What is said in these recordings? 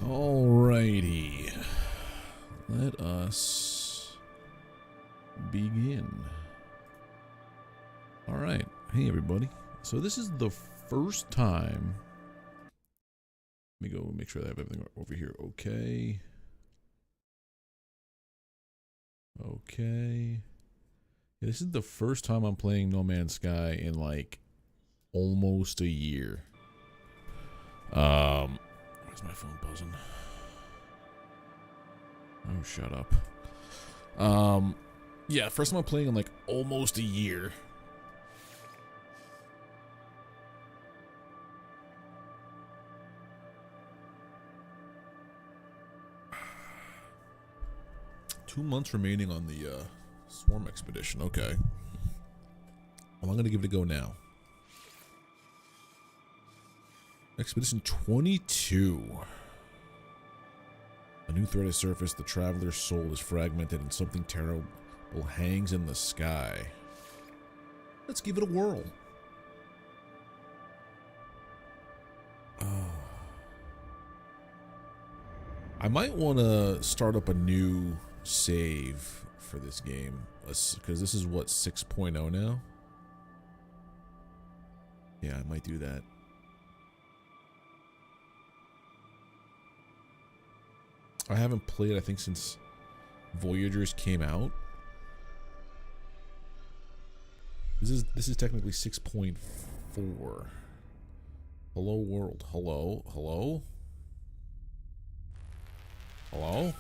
Alrighty. Let us begin. Alright. Hey, everybody. So this is the first time. Let me go make sure I have everything over here. Okay. Okay. Yeah, this is the first time I'm playing No Man's Sky in like almost a year. Where's my phone buzzing? Oh, shut up. Yeah, first time I'm playing in like almost a year. Two months remaining on the Swarm expedition. Okay. Well, I'm gonna give it a go now. Expedition 22. A new threat has surfaced. The traveler's soul is fragmented and something terrible hangs in the sky. Let's give it a whirl. Oh. I might want to start up a new save for this game, because this is what, 6.0 now? Yeah, I might do that. I haven't played, I think, since Voyagers came out. This is technically 6.4. Hello world. Hello? Hello? Hello?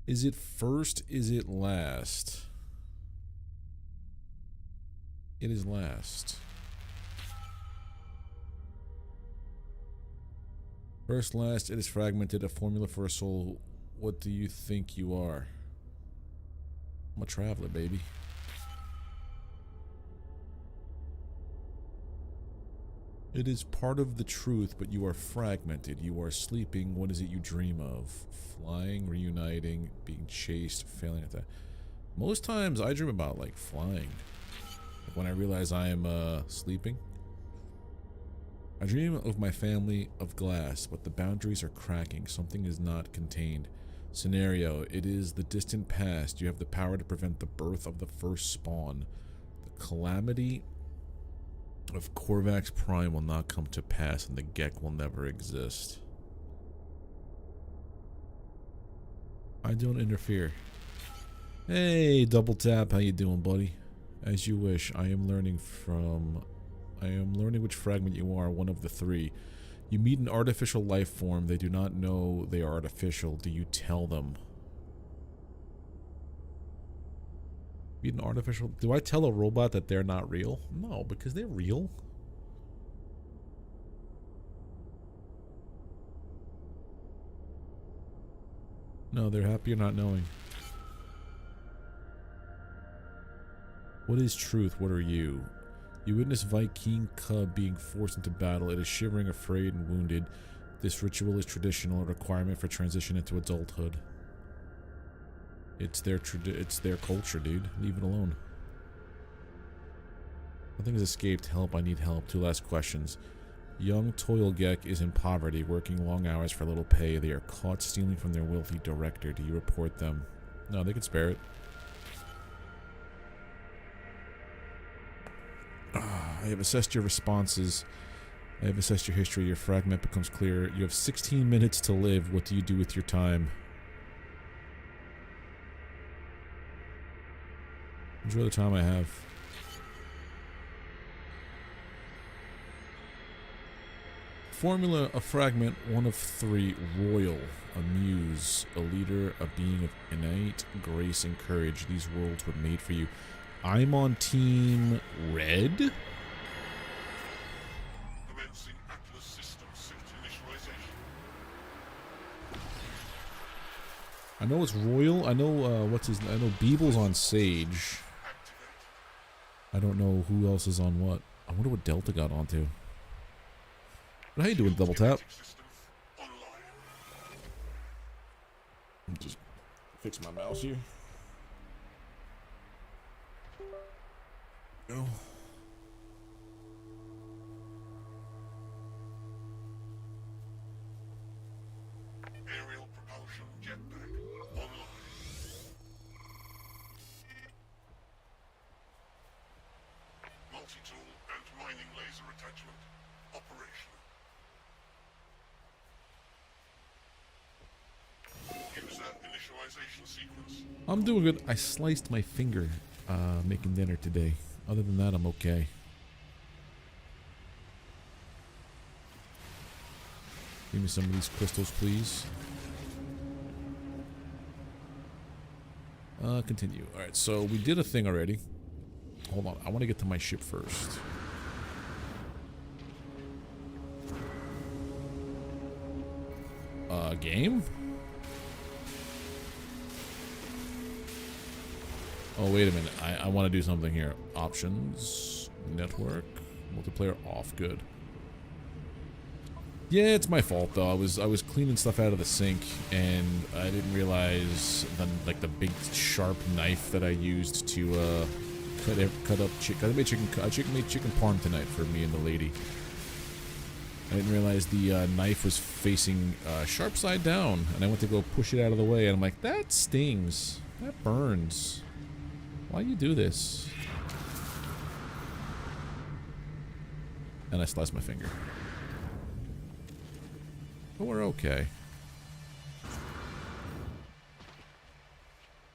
Is it first? Is it last? It is last. First, last, it is fragmented. A formula for a soul. What do you think you are? I'm a traveler, baby. It is part of the truth, but you are fragmented. You are sleeping. What is it you dream of? Flying, reuniting, being chased, failing at that. Most times I dream about like flying. Like when I realize I am sleeping. I dream of my family of glass, but the boundaries are cracking. Something is not contained. Scenario, it is the distant past. You have the power to prevent the birth of the first spawn. The calamity of Korvax Prime will not come to pass, and the Gek will never exist. I don't interfere. Hey, Double Tap, how you doing, buddy? As you wish. I am learning which fragment you are, one of the three. You meet an artificial life form. They do not know they are artificial. Do you tell them? Meet an artificial... Do I tell a robot that they're not real? No, because they're real. No, they're happier not knowing. What is truth? What are you? You witness Viking cub being forced into battle. It is shivering, afraid, and wounded. This ritual is traditional, a requirement for transition into adulthood. It's their culture, dude. Leave it alone. Nothing has escaped. Help, I need help. Two last questions. Young Toil Gek is in poverty, working long hours for little pay. They are caught stealing from their wealthy director. Do you report them? No, they can spare it. I have assessed your responses. I have assessed your history. Your fragment becomes clear. You have 16 minutes to live. What do you do with your time? Enjoy the time I have. Formula, a fragment, one of three. Royal, a muse, a leader, a being of innate grace and courage. These worlds were made for you. I'm on team red. I know it's Royal. I know I know Beeble's on Sage. I don't know who else is on what. I wonder what Delta got onto. But how you doing, Double Tap? Just fix my mouse here. Go. I'm doing good. I sliced my finger making dinner today. Other than that, I'm okay. Give me some of these crystals, please. Continue. Alright, so we did a thing already. Hold on, I want to get to my ship first. Game? Oh, wait a minute. I want to do something here. Options, network, multiplayer off. Good. Yeah, it's my fault though. I was cleaning stuff out of the sink and I didn't realize the big sharp knife that I used to cut up chicken. I made chicken parm tonight for me and the lady. I didn't realize the knife was facing sharp side down, and I went to go push it out of the way, and I'm like, that stings. That burns. Why you do this? And I sliced my finger. But we're okay.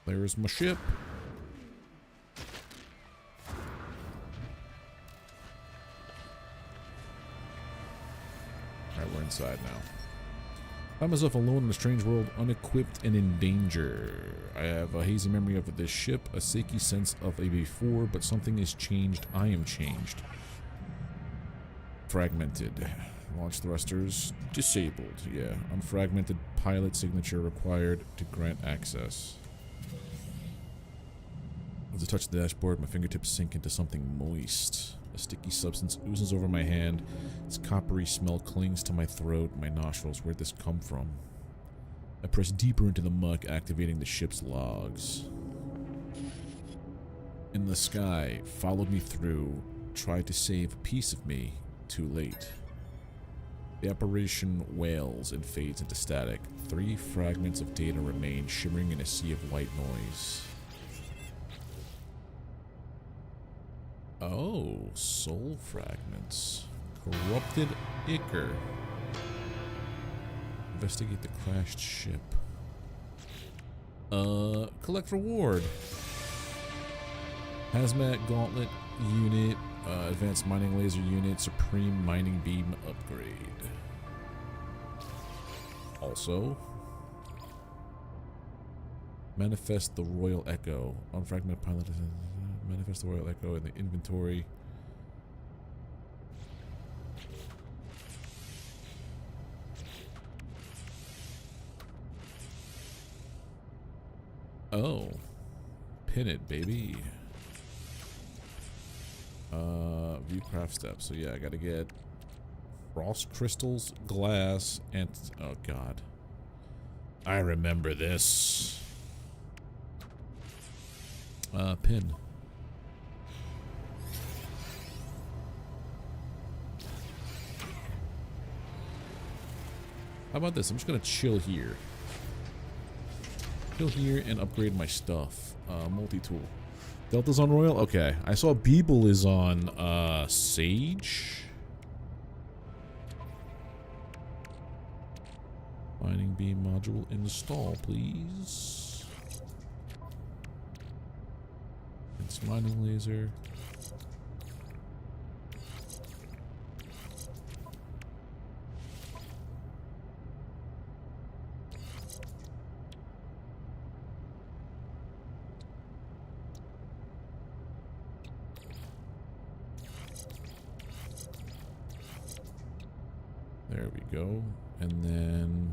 There's my ship. Alright, we're inside now. I find myself alone in a strange world, unequipped and in danger. I have a hazy memory of this ship, a shaky sense of a before, but something has changed. I am changed. Fragmented. Launch thrusters disabled. Yeah, unfragmented pilot signature required to grant access. As I touch the dashboard, my fingertips sink into something moist. A sticky substance oozes over my hand. Its coppery smell clings to my throat, my nostrils. Where'd this come from? I press deeper into the muck, activating the ship's logs. In the sky, followed me through, tried to save a piece of me. Too late. The apparition wails and fades into static. 3 fragments of data remain, shimmering in a sea of white noise. Oh, soul fragments. Corrupted Ichor. Investigate the crashed ship. Collect reward. Hazmat Gauntlet unit. Advanced mining laser unit. Supreme mining beam upgrade. Also, manifest the Royal Echo. Unfragmented pilot. Manifest the Royal Echo in the inventory. Oh. Pin it, baby. View craft steps. So yeah, I gotta get frost crystals, glass, and oh god. I remember this. Pin. How about this? I'm just gonna chill here. Chill here and upgrade my stuff. Multi-tool. Delta's on Royal? Okay. I saw Beeble is on Sage. Mining beam module install, please. It's mining laser. There we go. And then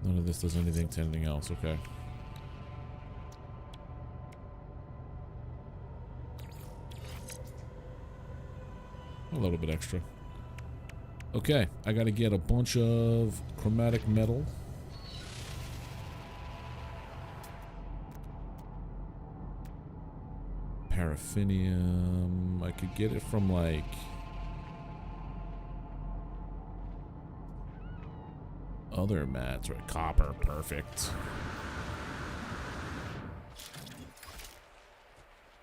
none of this does anything to anything else. Okay. A little bit extra. Okay, I gotta get a bunch of chromatic metal. Paraffinium. I could get it from like other mats, right? Copper, perfect.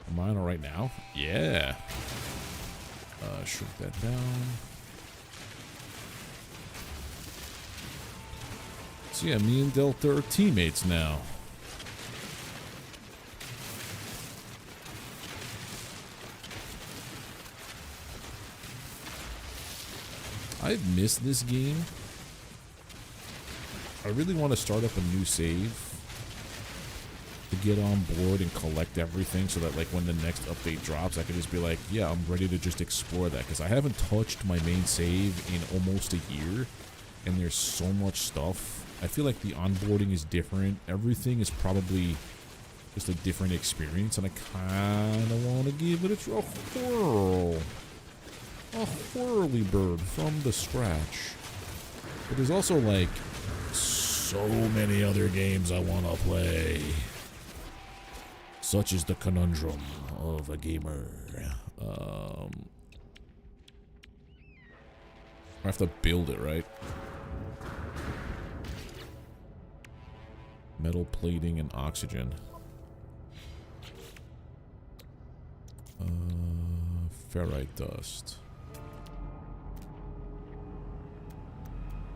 Am I on it right now? Yeah. shrink that down. So yeah, me and Delta are teammates now. I've missed this game. I really want to start up a new save to get on board and collect everything so that like when the next update drops, I can just be like, yeah, I'm ready to just explore that. Because I haven't touched my main save in almost a year, and there's so much stuff. I feel like the onboarding is different. Everything is probably just a different experience, and I kind of want to give it a whirl. A whirly bird from the scratch. But there's also like so many other games I want to play. Such is the conundrum of a gamer. I have to build it, right? Metal plating and oxygen. Ferrite dust.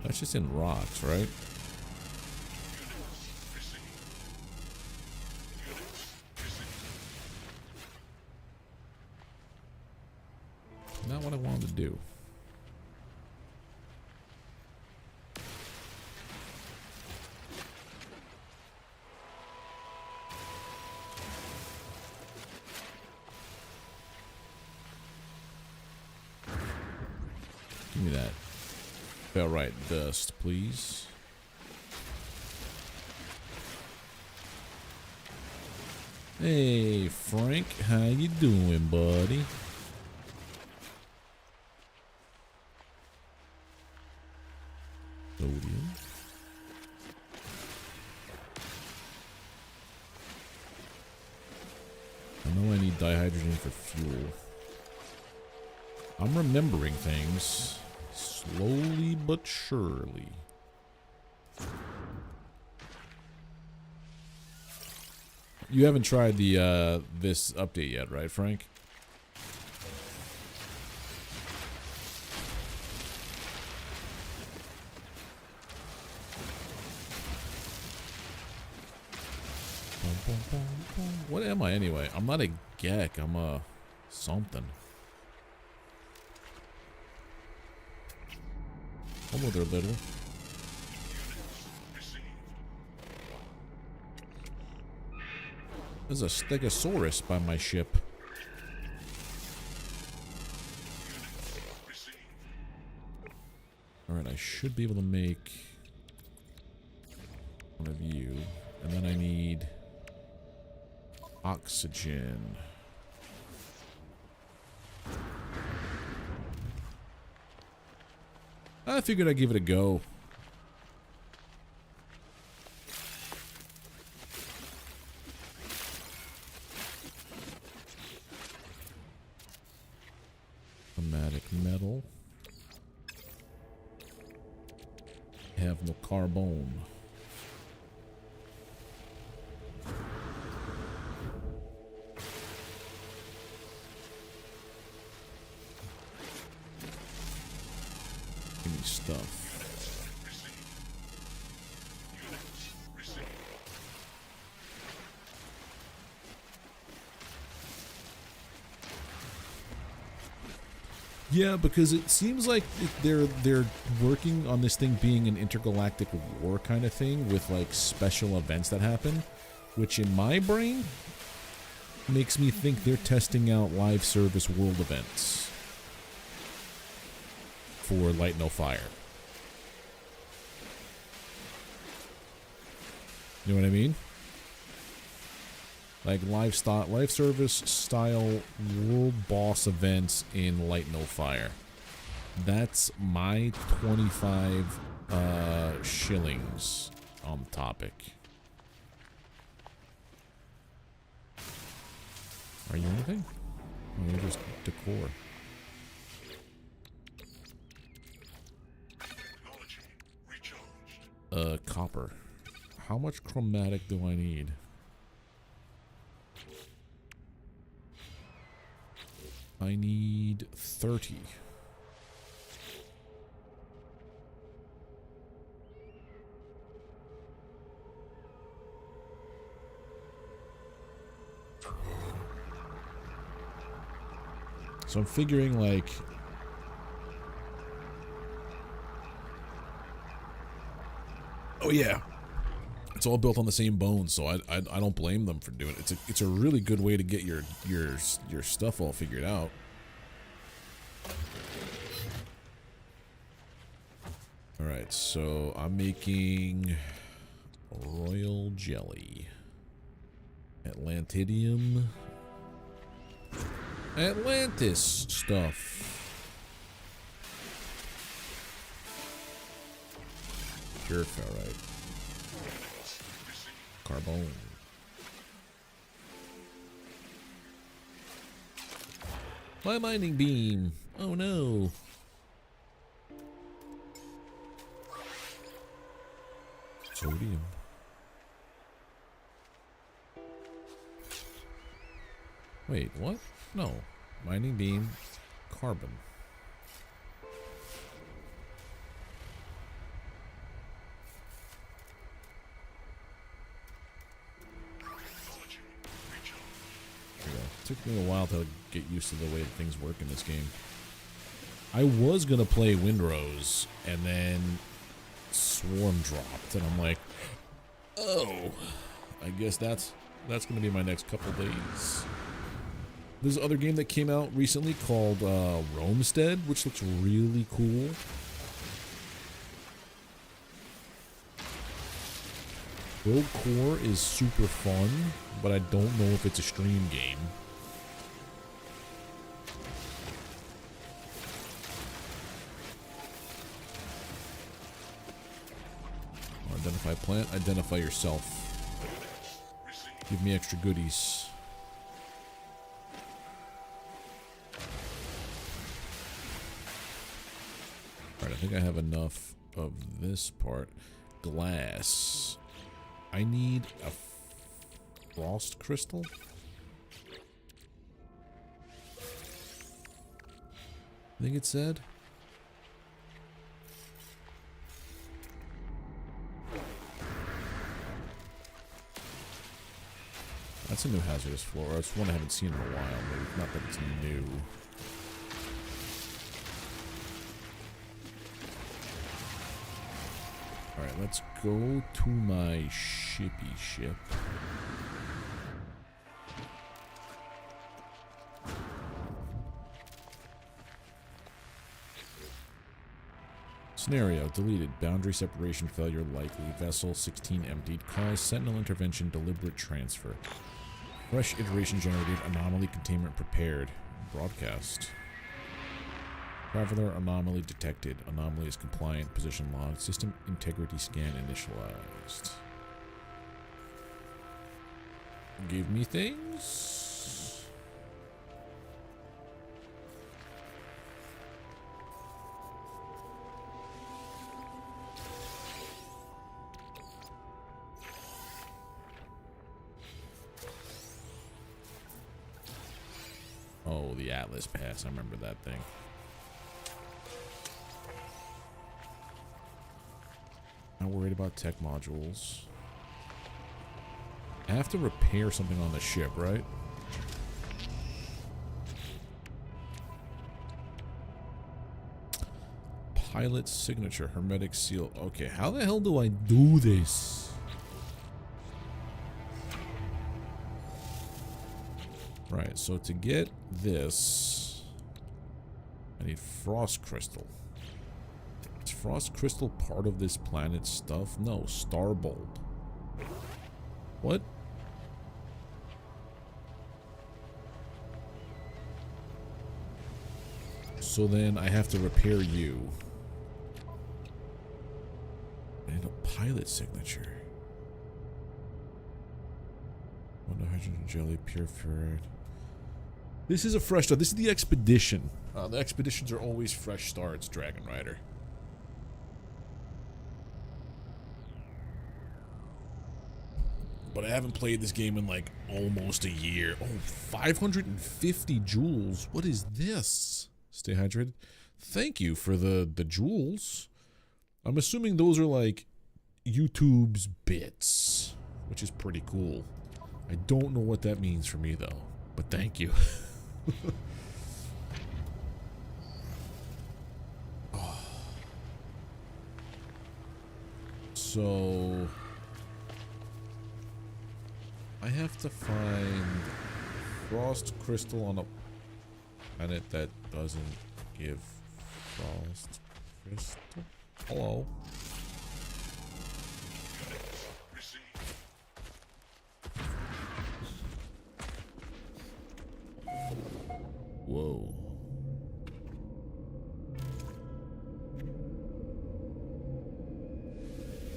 That's just in rocks, right? Not what I wanted to do. Give me that ferrite dust, please. Hey, Frank, how you doing, buddy? Sodium. I know I need dihydrogen for fuel. I'm remembering things slowly but surely. You haven't tried the this update yet, right, Frank? What am I anyway? I'm not a Gek, I'm a something. Hello there, little. There's a stegosaurus by my ship. Alright, I should be able to make one of you. And then I need oxygen. I figured I'd give it a go. Chromatic metal. Have no carbone. Give me stuff. Yeah, because it seems like they're working on this thing being an intergalactic war kind of thing with like special events that happen, which in my brain makes me think they're testing out live service world events for Light No Fire. You know what I mean? Like live service style world boss events in Light No Fire. That's my 25 shillings on the topic. Are you anything? Oh, you're just decor. Copper. How much chromatic do I need? I need 30. So I'm figuring like oh yeah, it's all built on the same bones, so I don't blame them for doing it. It's a really good way to get your stuff all figured out. All right, so I'm making royal jelly, Atlantidium, Atlantis stuff. Pure ferrite. Carbone. My mining beam. Oh no. Sodium. Wait, what? No. Mining beam. Carbon. Took me a while to get used to the way that things work in this game. I was gonna play Windrose, and then Swarm dropped, and I'm like, oh, I guess that's gonna be my next couple days. There's another game that came out recently called Roamstead, which looks really cool. Rogue Core is super fun, but I don't know if it's a stream game. Identify plant, identify yourself. Give me extra goodies. Alright, I think I have enough of this part. Glass. I need a frost crystal? I think it said. That's a new hazardous floor. It's one I haven't seen in a while, but not that it's new. Alright, let's go to my shippy ship. Scenario deleted. Boundary separation failure likely. Vessel 16 emptied. Cause sentinel intervention. Deliberate transfer. Fresh iteration generated. Anomaly containment prepared. Broadcast. Traveler anomaly detected. Anomaly is compliant. Position logged. System integrity scan initialized. Give me things. Oh, the Atlas Pass. I remember that thing. Not worried about tech modules. I have to repair something on the ship, right? Pilot signature, hermetic seal. Okay, how the hell do I do this? Right, so to get this, I need frost crystal. Is frost crystal part of this planet's stuff? No, starbolt. What? So then I have to repair you. I need a pilot signature. One hydrogen jelly, pure ferrite. This is a fresh start. This is the expedition. The expeditions are always fresh starts, Dragon Rider. but I haven't played this game in like almost a year. Oh, 550 joules. What is this? Stay hydrated. Thank you for the joules. I'm assuming those are like YouTube's bits, which is pretty cool. I don't know what that means for me though, but thank you. Oh. So I have to find frost crystal on a planet that doesn't give frost crystal. Hello. Whoa.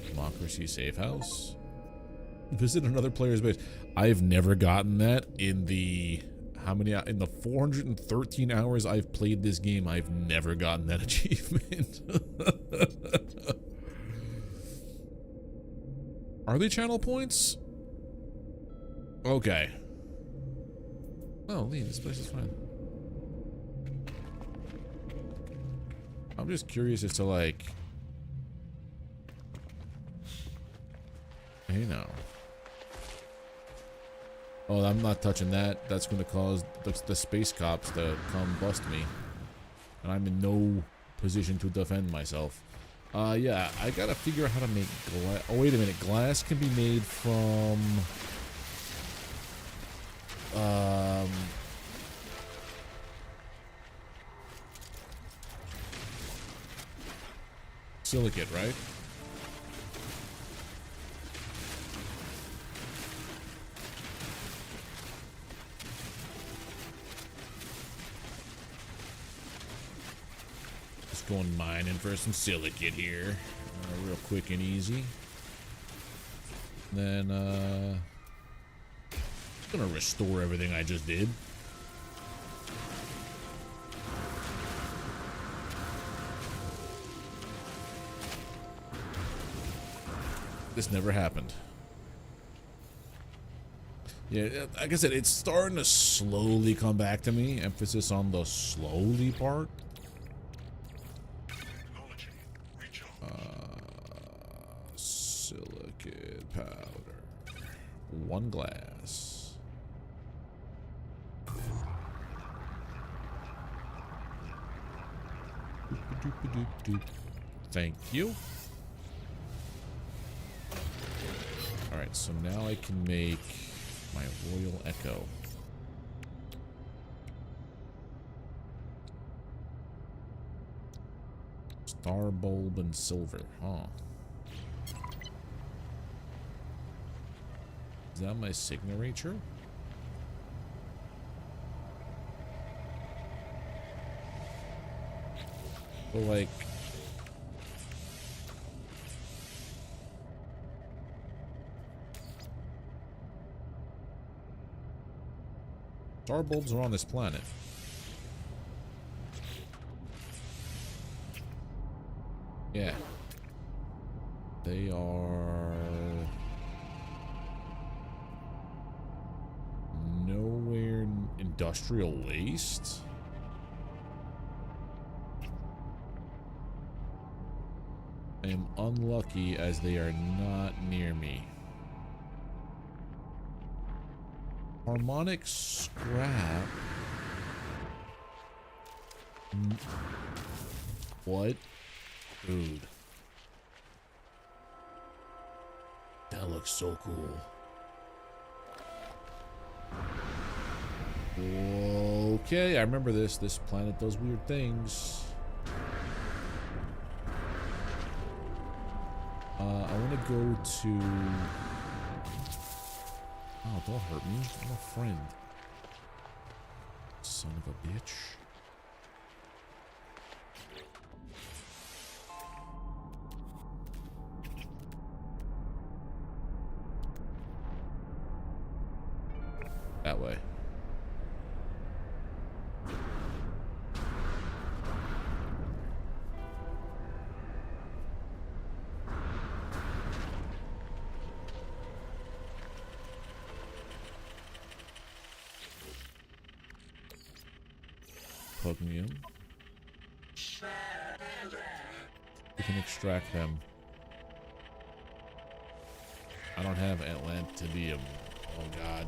Democracy safe house. Visit another player's base. I've never gotten that in the in the 413 hours I've played this game. I've never gotten that achievement. Are they channel points? Okay. Oh, Lee, this place is fine. I'm just curious as to like, hey now. Oh, I'm not touching that. That's going to cause the space cops to come bust me. And I'm in no position to defend myself. Yeah, I gotta figure out how to make glass. Oh, wait a minute. Glass can be made from... silicate, right? Just going mining for some silicate here, real quick and easy. Then gonna restore everything I just did. This never happened. Yeah, like I said, it's starting to slowly come back to me. Emphasis on the slowly part. Silicate powder. 1 glass. Thank you. Alright, so now I can make my Royal Echo. Star bulb and silver, huh? Is that my signature? So like... star bulbs are on this planet. Yeah. They are... nowhere industrial waste? I am unlucky as they are not near me. Harmonic scrap. What? Dude. That looks so cool. Okay, I remember this. This planet does weird things. I want to go to... oh, don't hurt me. I'm a friend. Son of a bitch. That way. magnesium. We can extract them. I don't have Atlantidium. Oh god.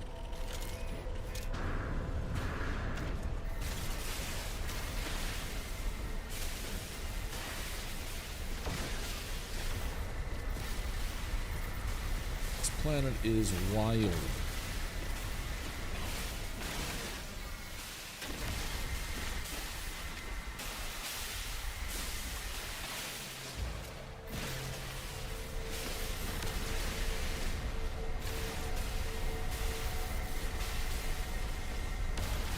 This planet is wild.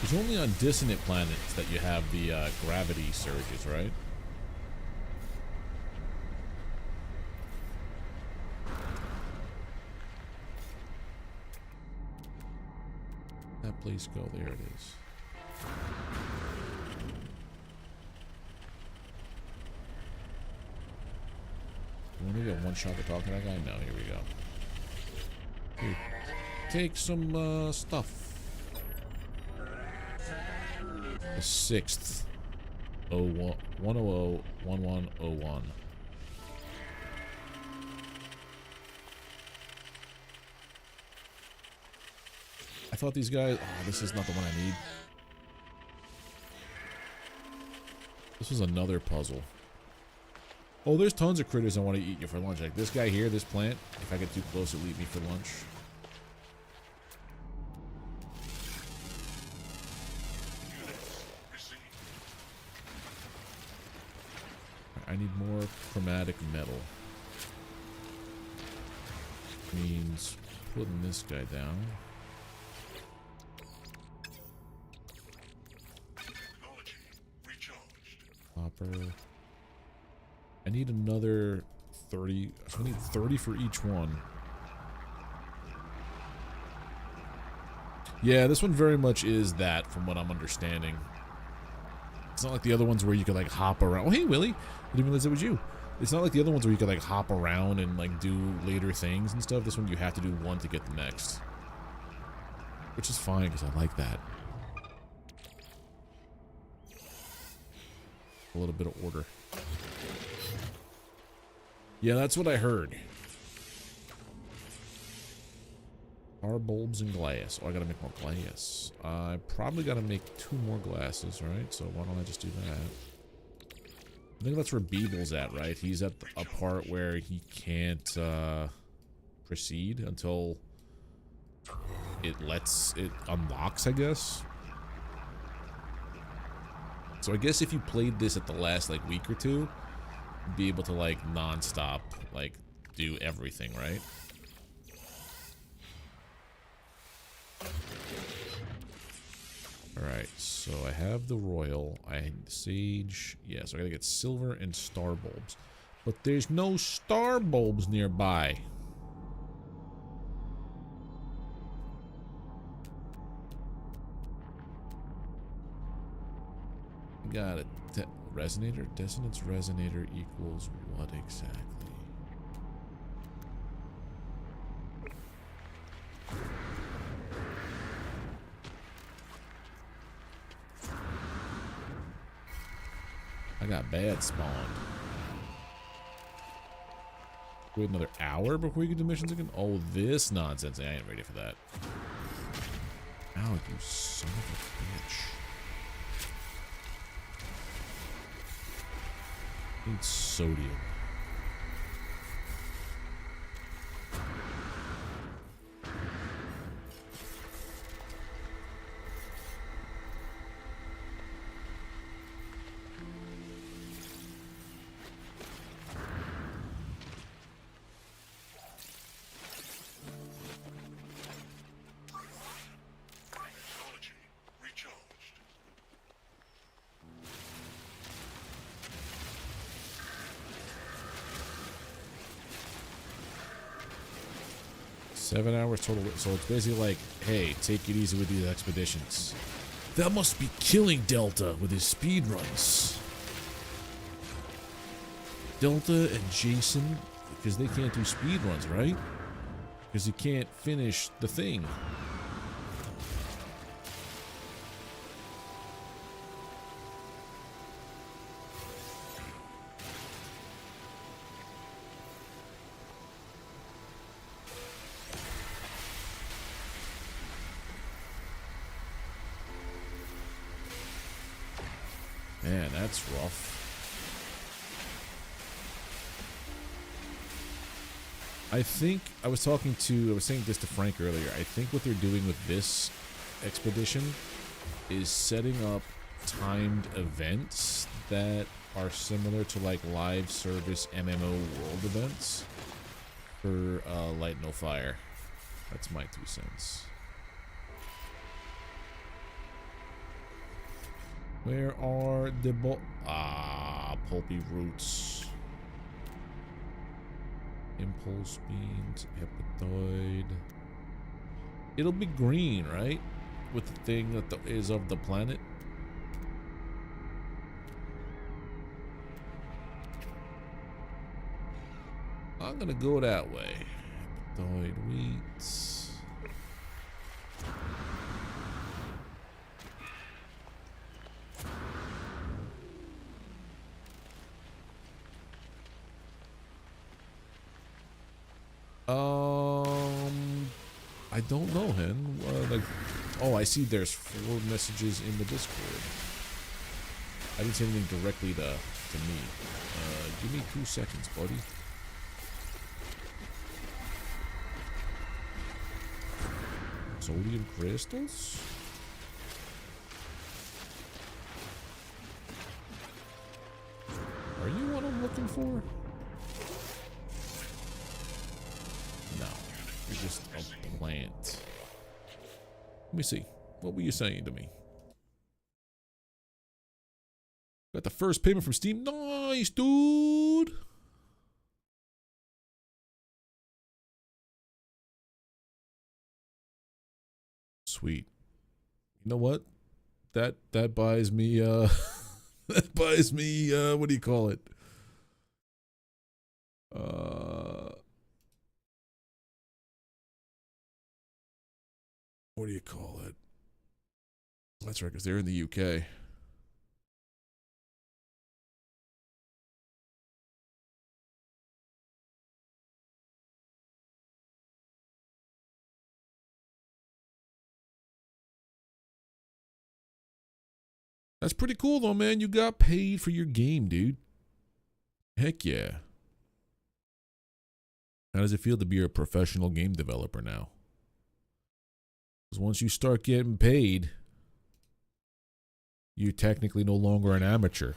It's only on dissonant planets that you have the gravity surges, right? That place go, there it is. Want to get one shot to talk to that guy? No, here we go. Here, take some stuff. The 6th 1001101. I thought these guys, oh, this is not the one I need. This was another puzzle. Oh, there's tons of critters I want to eat you for lunch. Like this guy here, this plant, if I get too close, it'll eat me for lunch. I need more chromatic metal. Means putting this guy down. Copper. I need another 30. So I need 30 for each one. Yeah, this one very much is that from what I'm understanding. It's not like the other ones where you could like hop around. Oh, hey, Willie. I didn't realize it was you. It's not like the other ones where you could like hop around and like do later things and stuff. This one you have to do one to get the next. Which is fine because I like that. A little bit of order. Yeah, that's what I heard. Are bulbs and glass. Oh, I gotta make more glass. I probably gotta make 2 more glasses, right? So why don't I just do that? I think that's where Beeble's at, right? He's at a part where he can't proceed until it unlocks, I guess. So I guess if you played this at the last like week or two, you'd be able to like non-stop like do everything, right? Alright, so I have the royal, I had sage, yeah, so I gotta get silver and star bulbs. But there's no star bulbs nearby. Got it. Resonator? Dissonance resonator equals what exactly? I got bad spawned. Wait another hour before you get to missions again? Oh, this nonsense. I ain't ready for that. Ow, you son of a bitch. I need sodium. $7 hours total. So it's basically like, hey, take it easy with these expeditions. That must be killing Delta with his speed runs. Delta and Jason, because they can't do speed runs, right? Because you can't finish the thing. That's rough. I think I was saying this to Frank earlier. I think what they're doing with this expedition is setting up timed events that are similar to like live service MMO world events for Light No Fire. That's my 2 cents. Where are the pulpy roots? Impulse beans, hepatoid. It'll be green, right? With the thing that is of the planet. I'm gonna go that way. Hepatoid wheats. I don't know, Hen. Like, oh, I see. There's 4 messages in the Discord. I didn't say anything directly to me. Give me 2 seconds, buddy. Sodium crystals? Are you what I'm looking for? No. You're just a plant. Let me see. What were you saying to me? Got the first payment from Steam. Nice, dude. Sweet. You know what? That buys me that buys me what do you call it? What do you call it? That's right, because they're in the UK. That's pretty cool though, man. You got paid for your game, dude. Heck yeah. How does it feel to be a professional game developer now? Because once you start getting paid, you're technically no longer an amateur.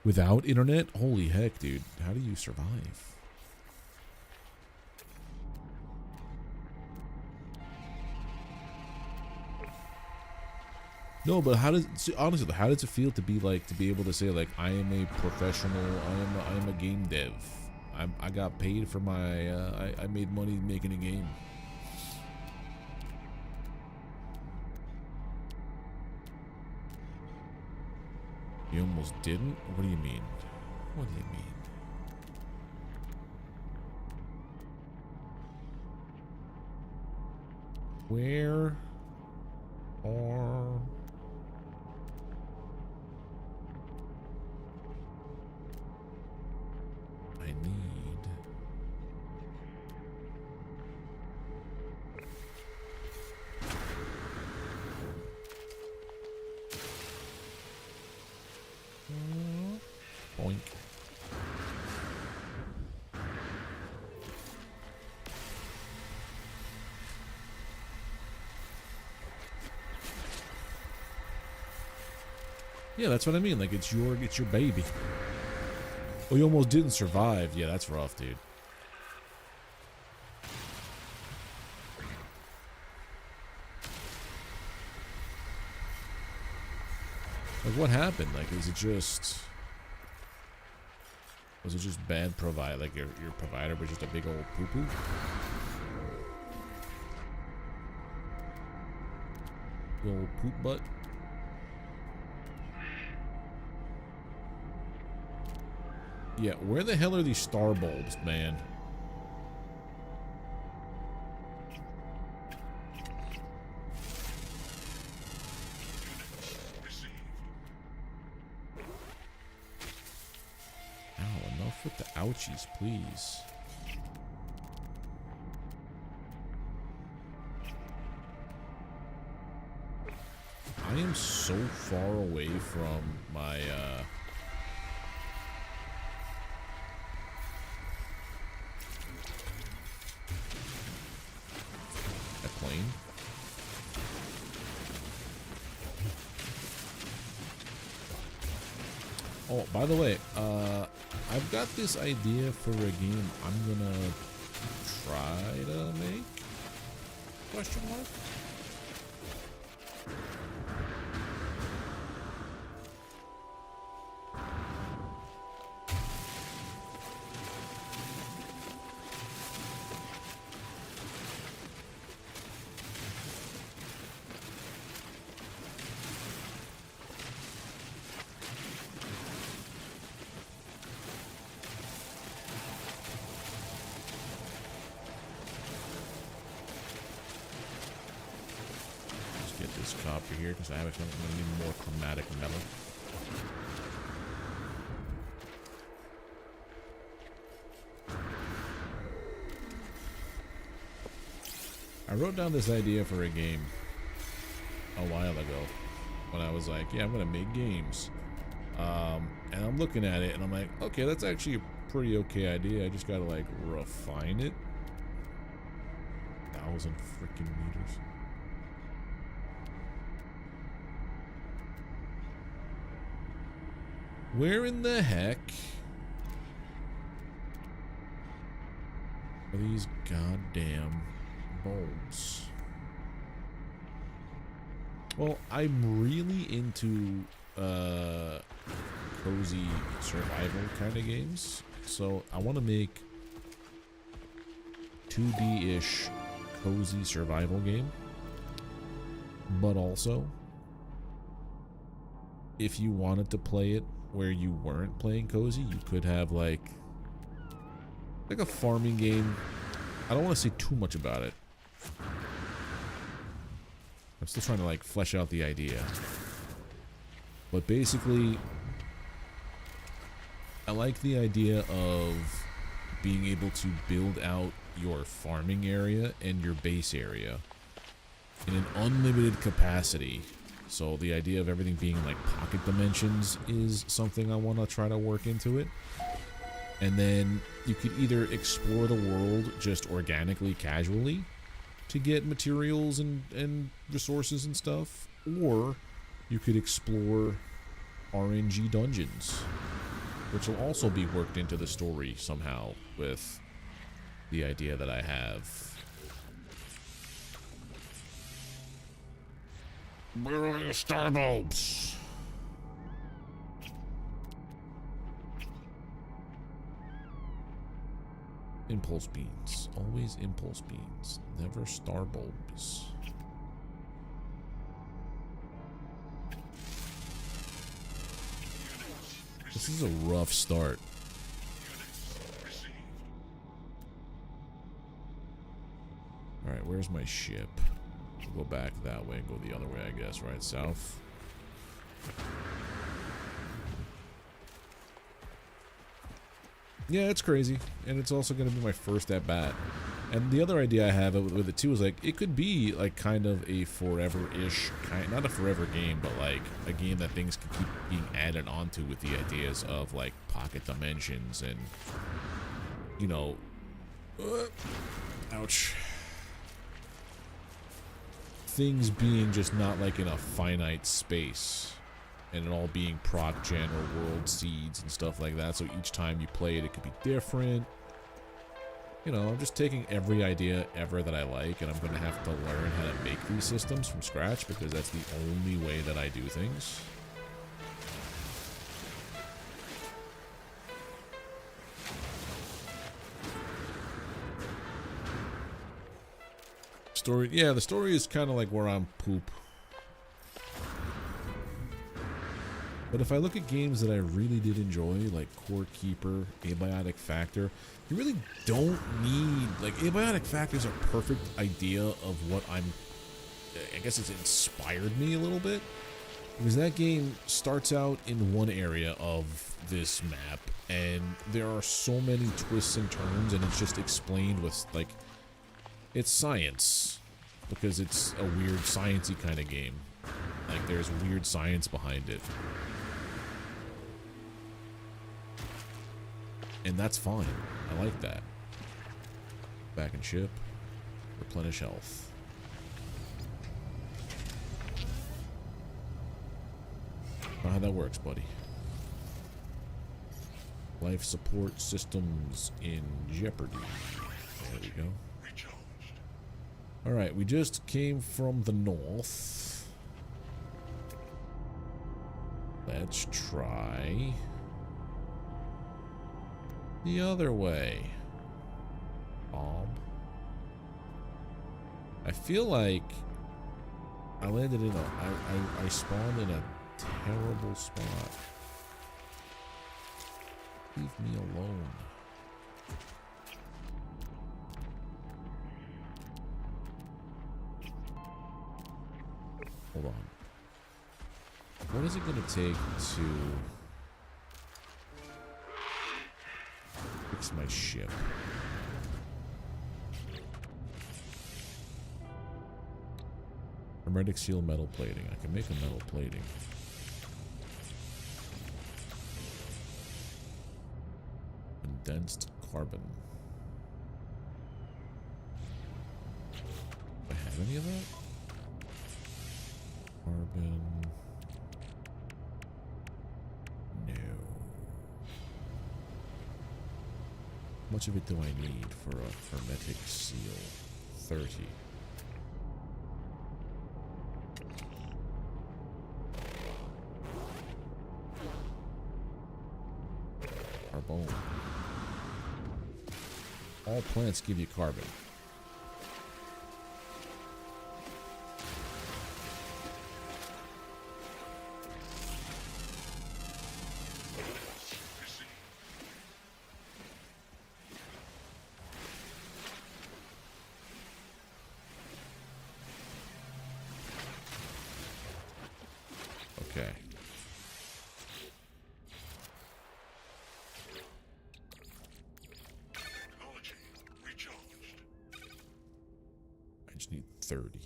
Without internet? Holy heck, dude. How do you survive? No, but honestly, how does it feel to be like, to be able to say like, I am a professional, I am a game dev. I got paid for my, I made money making a game. You almost didn't? What do you mean? What do you mean? Where are... I need... Boink. Yeah, that's what I mean. Like, it's your baby. Oh, you almost didn't survive. Yeah, that's rough, dude. Like, what happened? Like, is it just... Was it just bad provide? Like, your provider was just a big old poo-poo? Big old poop butt? Yeah, where the hell are these star bulbs, man? Ow, enough with the ouchies, please. I am so far away from my, that plane. Oh, by the way, I've got this idea for a game I'm gonna try to make? Question mark? Copper here because I have a feeling I'm going to need more chromatic metal. I wrote down this idea for a game a while ago when I was like, yeah, I'm going to make games. And I'm looking at it and I'm like, okay, that's actually a pretty okay idea. I just got to like refine it. 1,000 freaking meters. Where in the heck are these goddamn bulbs? Well, I'm really into cozy survival kind of games, so I want to make 2D-ish cozy survival game, but also if you wanted to play it where you weren't playing cozy, you could have like a farming game. I don't want to say too much about it. I'm still trying to like flesh out the idea. But basically, I like the idea of being able to build out your farming area and your base area in an unlimited capacity. So the idea of everything being like pocket dimensions is something I want to try to work into it. And then you could either explore the world just organically, casually, to get materials and resources and stuff, or you could explore RNG dungeons, which will also be worked into the story somehow with the idea that I have. Where are the star bulbs? Impulse beans. Always impulse beans. Never star bulbs. This is a rough start. Alright, where's my ship? We'll go back that way and go the other way, I guess, right? South. Yeah, it's crazy. And it's also going to be my first at bat. And the other idea I have with it too is like, it could be like kind of a forever-ish, not a forever game, but like a game that things can keep being added onto with the ideas of like pocket dimensions and, you know, ouch. Things being just not like in a finite space and it all being proc gen or world seeds and stuff like that, so each time you play it, it could be different. You know, I'm just taking every idea ever that I like, and I'm going to have to learn how to make these systems from scratch because that's the only way that I do things. Story, yeah, the story is kind of like where I'm poop. But if I look at games that I really did enjoy, like Core Keeper, Abiotic Factor, you really don't need, like, Abiotic Factor is a perfect idea of what I guess it's inspired me a little bit. Because that game starts out in one area of this map, and there are so many twists and turns, and it's just explained with, like, it's science. Because it's a weird, sciencey kind of game. Like there's weird science behind it. And that's fine. I like that. Back and ship. Replenish health. Not how that works, buddy. Life support systems in jeopardy. There we go. Alright, we just came from the north. Let's try the other way. I feel like I landed in I spawned in a terrible spot. Leave me alone. Hold on. What is it going to take to fix my ship? Hermetic seal metal plating. I can make a metal plating. Condensed carbon. Do I have any of that? Carbon. No. How much of it do I need for a hermetic seal? 30. Carbon. All plants give you carbon. Okay. I just need 30.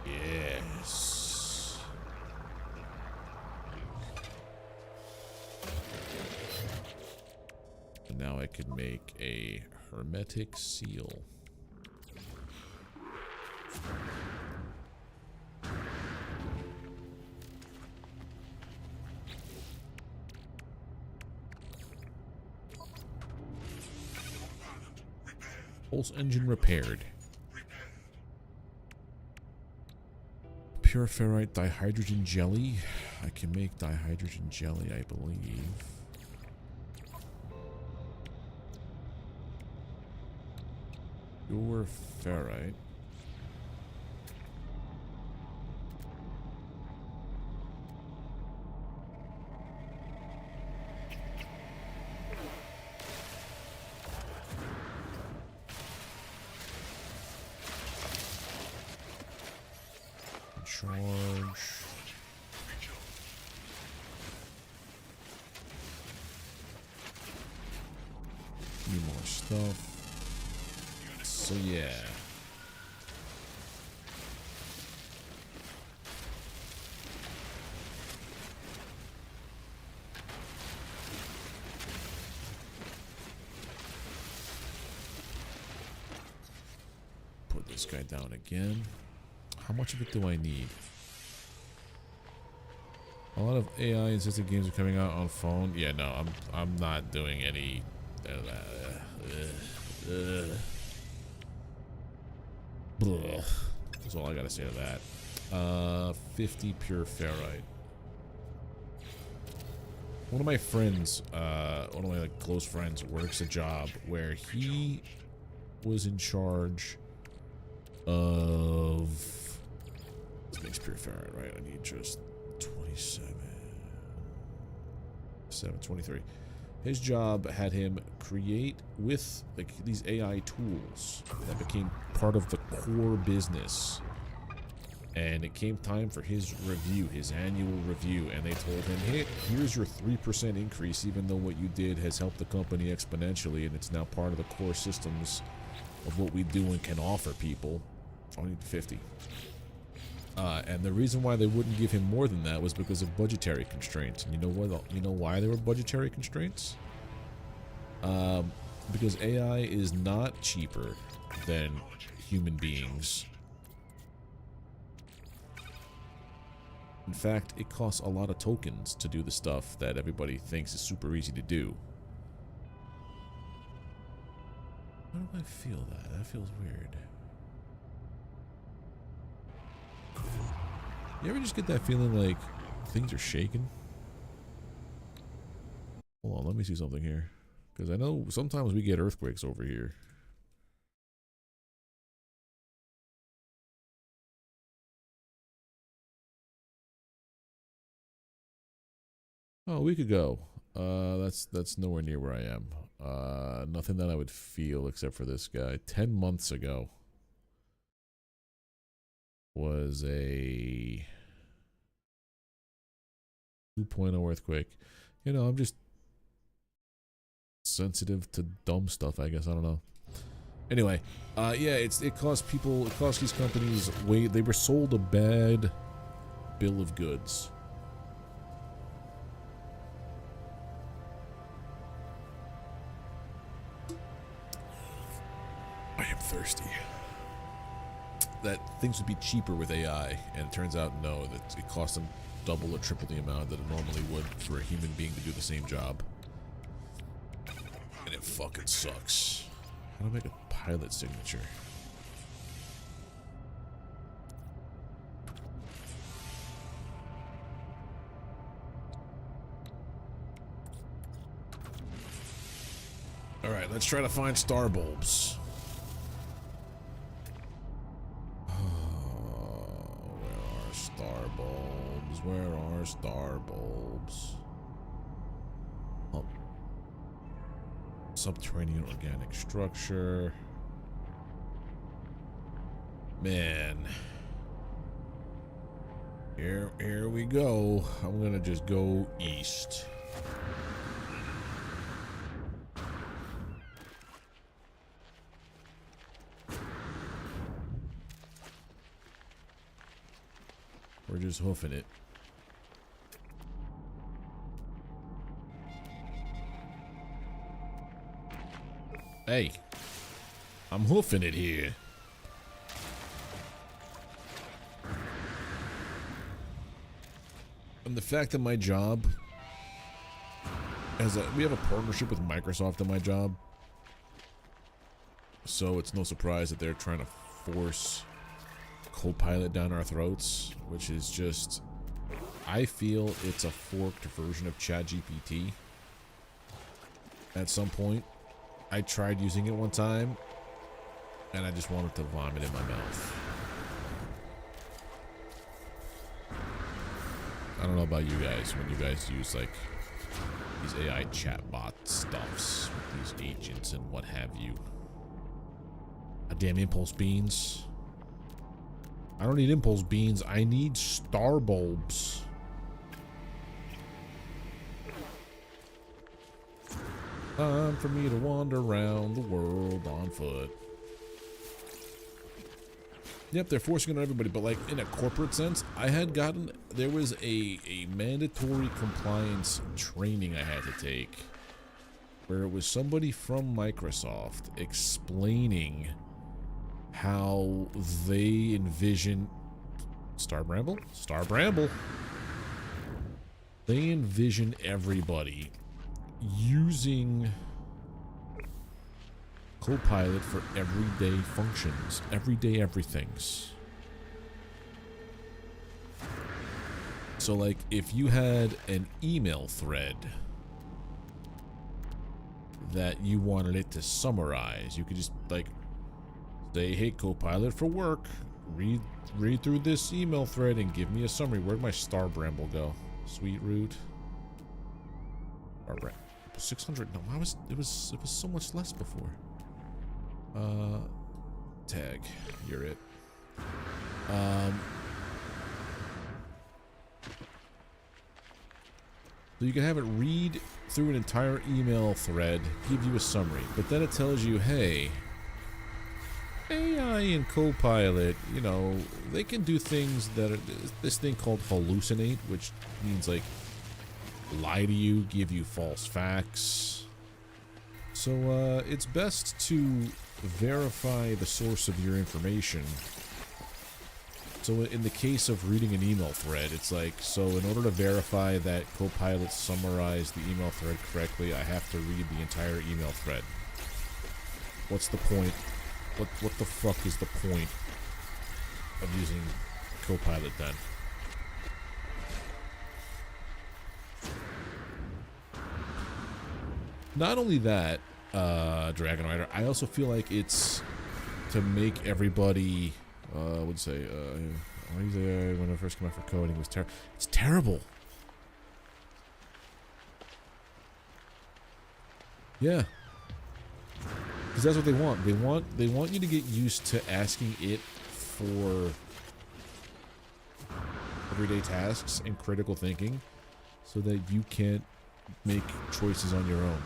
Yes. And now I can make a hermetic seal. Pulse engine repaired. Pure ferrite dihydrogen jelly. I can make dihydrogen jelly, I believe. Pure ferrite. Charge. Need more stuff. So yeah. Put this guy down again. How much of it do I need? A lot of AI assisted games are coming out on phone. Yeah, no, I'm not doing any. That's all I gotta say to that. 50 pure ferrite. One of my friends, one of my close friends, works a job where he was in charge of. This makes pure ferrite, right? I need just 27. 23. His job had him create with like these AI tools that became part of the core business. And it came time for his review, his annual review, and they told him, hey, here's your 3% increase, even though what you did has helped the company exponentially, and it's now part of the core systems of what we do and can offer people. Only 50. And the reason why they wouldn't give him more than that was because of budgetary constraints. And you know what? You know why there were budgetary constraints? Because AI is not cheaper than human beings. In fact, it costs a lot of tokens to do the stuff that everybody thinks is super easy to do. Why do I feel that? That feels weird. You ever just get that feeling like things are shaking? Hold on, let me see something here. Because I know sometimes we get earthquakes over here. Oh, a week ago. That's nowhere near where I am. Nothing that I would feel except for this guy. 10 months ago was a 2.0 earthquake. You know, I'm just sensitive to dumb stuff, I guess. I don't know. Anyway, yeah, it cost these companies way. They were sold a bad bill of goods. I am thirsty. That things would be cheaper with AI, and it turns out no, that it costs them double or triple the amount that it normally would for a human being to do the same job. And it fucking sucks. How do I make a pilot signature? Alright, let's try to find star bulbs. Where are star bulbs? Oh. Subterranean organic structure. Man. Here we go. I'm gonna just go east. We're just hoofing it. Hey, I'm hoofing it here. And the fact that my job we have a partnership with Microsoft in my job, so it's no surprise that they're trying to force Copilot down our throats, which is just, I feel it's a forked version of ChatGPT. At some point, I tried using it one time, and I just wanted to vomit in my mouth. I don't know about you guys, when you guys use like these AI chatbot stuffs with these agents and what have you. A damn impulse beans. I don't need impulse beans, I need star bulbs. Time for me to wander around the world on foot. Yep, they're forcing it on everybody, but like in a corporate sense, I had gotten, there was a mandatory compliance training I had to take where it was somebody from Microsoft explaining how they envision Star Bramble? Star Bramble. They envision everybody using Copilot for everyday functions, everyday everythings. So like if you had an email thread that you wanted it to summarize, you could just like say, hey Copilot for work, read through this email thread and give me a summary. Where'd my Star Bramble go? Sweet root. Alright. 600. No, it was so much less before. Tag. You're it. So you can have it read through an entire email thread, give you a summary, but then it tells you, hey, AI and Copilot, you know, they can do things that are this thing called hallucinate, which means like lie to you, give you false facts. So it's best to verify the source of your information. So in the case of reading an email thread, it's like, so in order to verify that Copilot summarized the email thread correctly, I have to read the entire email thread. What's the point? What the fuck is the point of using Copilot then? Not only that, Dragon Rider, I also feel like it's to make everybody, would say, when I first came out for coding, it was terrible. It's terrible. Yeah. Because that's what they want. They want you to get used to asking it for everyday tasks and critical thinking so that you can't make choices on your own.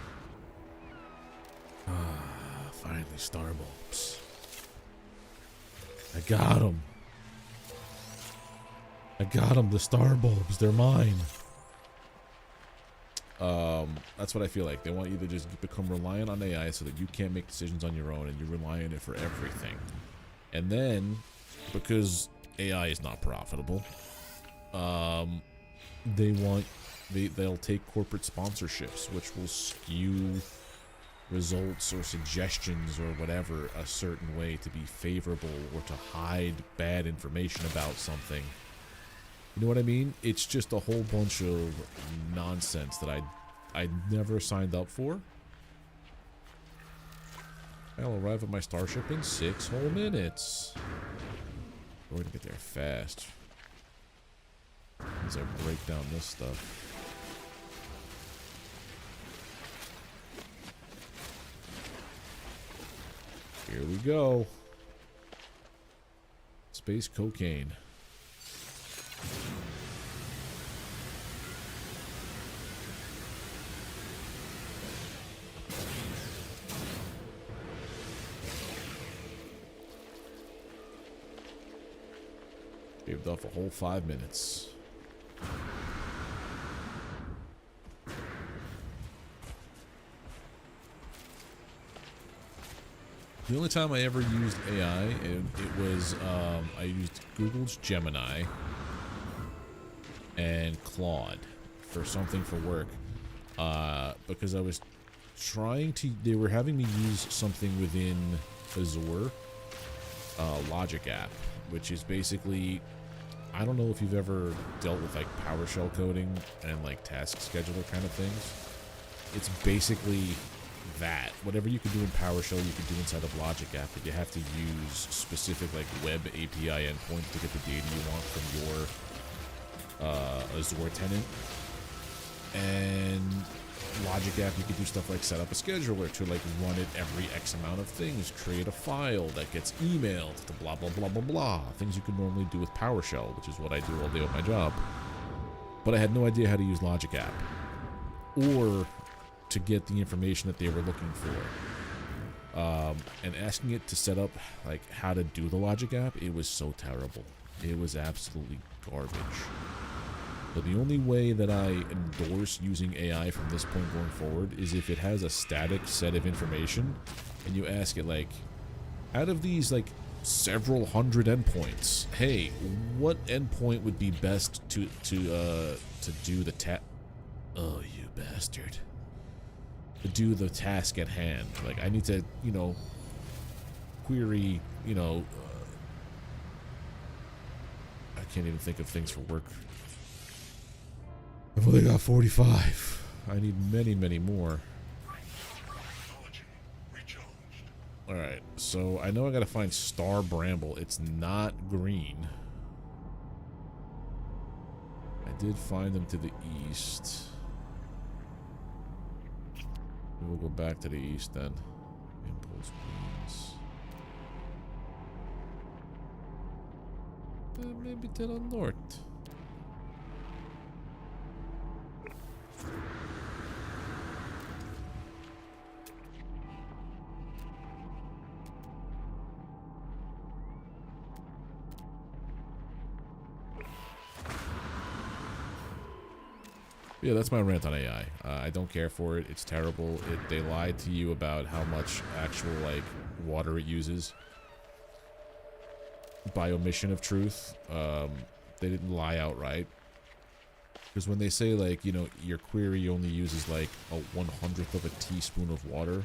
Ah, finally, Starbulbs. I got them. I got them, the Starbulbs. They're mine. That's what I feel like. They want you to just become reliant on AI so that you can't make decisions on your own and you rely on it for everything. And then, because AI is not profitable, they'll take corporate sponsorships, which will skew results or suggestions or whatever a certain way to be favorable or to hide bad information about something. You know what I mean? It's just a whole bunch of nonsense that I never signed up for. I'll arrive at my starship in 6 whole minutes. We're gonna get there fast. As I break down this stuff. Here we go. Space cocaine. Shaved off a whole 5 minutes. The only time I ever used AI, it was, I used Google's Gemini and Claude for something for work, because I was trying to, they were having me use something within Azure, Logic app, which is basically, I don't know if you've ever dealt with like PowerShell coding and like task scheduler kind of things. It's basically that. Whatever you can do in PowerShell, you can do inside of Logic app, but you have to use specific like web API endpoints to get the data you want from your Azure tenant. And Logic app, you can do stuff like set up a scheduler to like run it every X amount of things, create a file that gets emailed to blah blah blah blah blah. Things you could normally do with PowerShell, which is what I do all day with my job. But I had no idea how to use Logic app or to get the information that they were looking for. And asking it to set up like how to do the Logic app, it was so terrible. It was absolutely garbage. So the only way that I endorse using AI from this point going forward is if it has a static set of information and you ask it like, out of these like several hundred endpoints, hey, what endpoint would be best to do the oh, you bastard. To do the task at hand. Like, I need to, you know, query, you know, I can't even think of things for work. I've only got 45. I need many, many more. Alright, so I know I gotta find Star Bramble. It's not green. I did find them to the east. We'll go back to the east then. Impulse beams. Maybe to the north. Yeah, that's my rant on AI. I don't care for it. It's terrible. They lied to you about how much actual, like, water it uses. By omission of truth. They didn't lie outright. Because when they say, like, you know, your query only uses, like, a 1/100th of a teaspoon of water,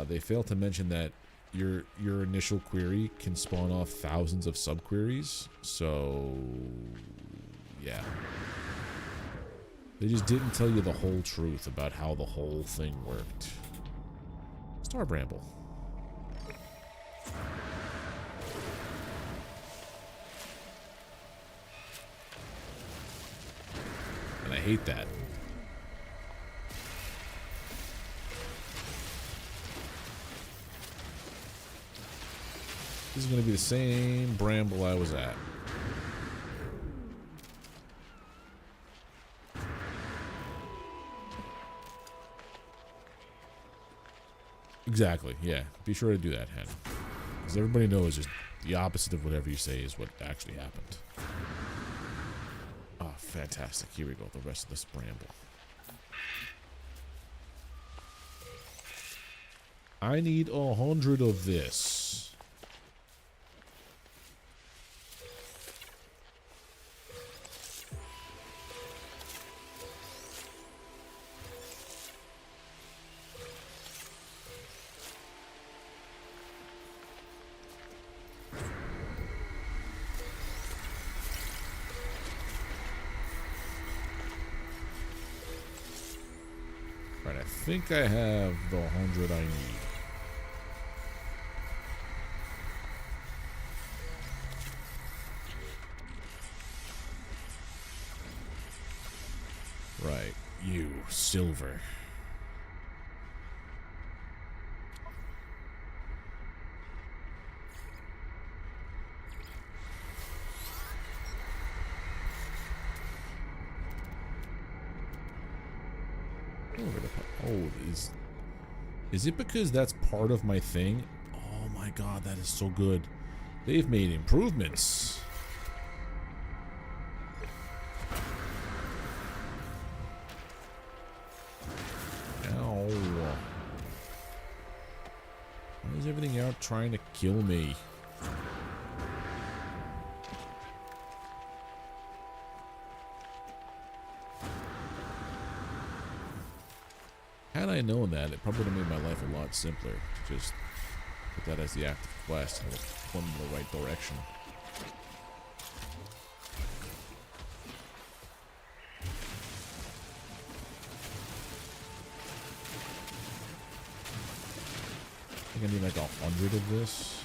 they fail to mention that your initial query can spawn off thousands of subqueries. So, yeah. They just didn't tell you the whole truth about how the whole thing worked. Star Bramble. And I hate that. This is going to be the same bramble I was at. Exactly, yeah. Be sure to do that, Hen. Because everybody knows just the opposite of whatever you say is what actually happened. Oh, fantastic. Here we go. The rest of this bramble. I need 100 of this. Right, I think I have the 100 I need. Right, you, silver. Oh, is it because that's part of my thing? Oh my god, that is so good. They've made improvements. Ow. Why is everything out trying to kill me? Had I known that, it probably would have made my life a lot simpler. Just put that as the active quest and it'll plumb in the right direction. I think I need like 100 of this.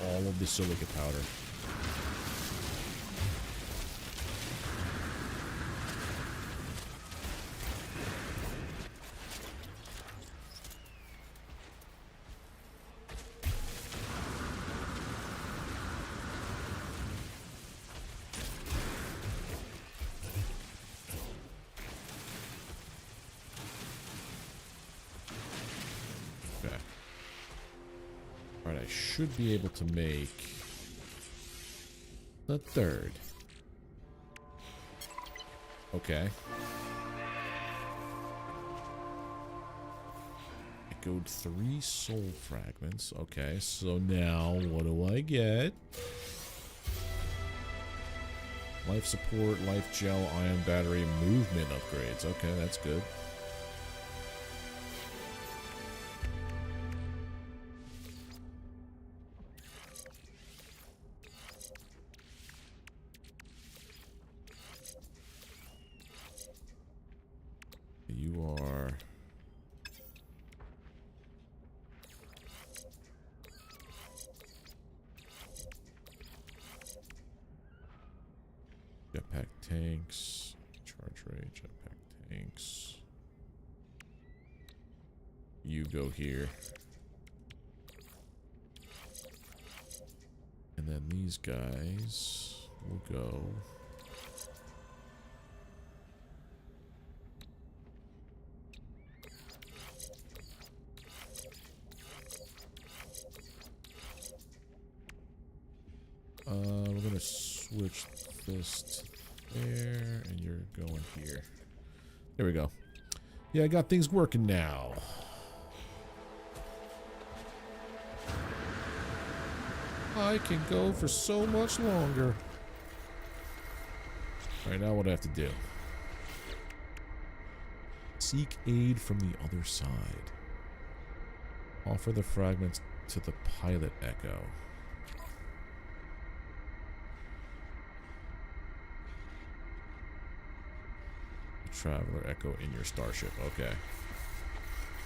All of the silica powder. Okay. Alright, I should be able to make the third. Okay. I echoed 3 soul fragments. Okay, so now what do I get? Life support, life gel, ion battery, movement upgrades. Okay, that's good. You are... Jetpack tanks, charge rate, jetpack tanks. You go here. And then these guys will go. We're gonna switch this to there, and you're going here. There we go. Yeah, I got things working now. I can go for so much longer. Alright, now what do I have to do? Seek aid from the other side. Offer the fragments to the pilot echo. Traveler echo in your starship. Okay.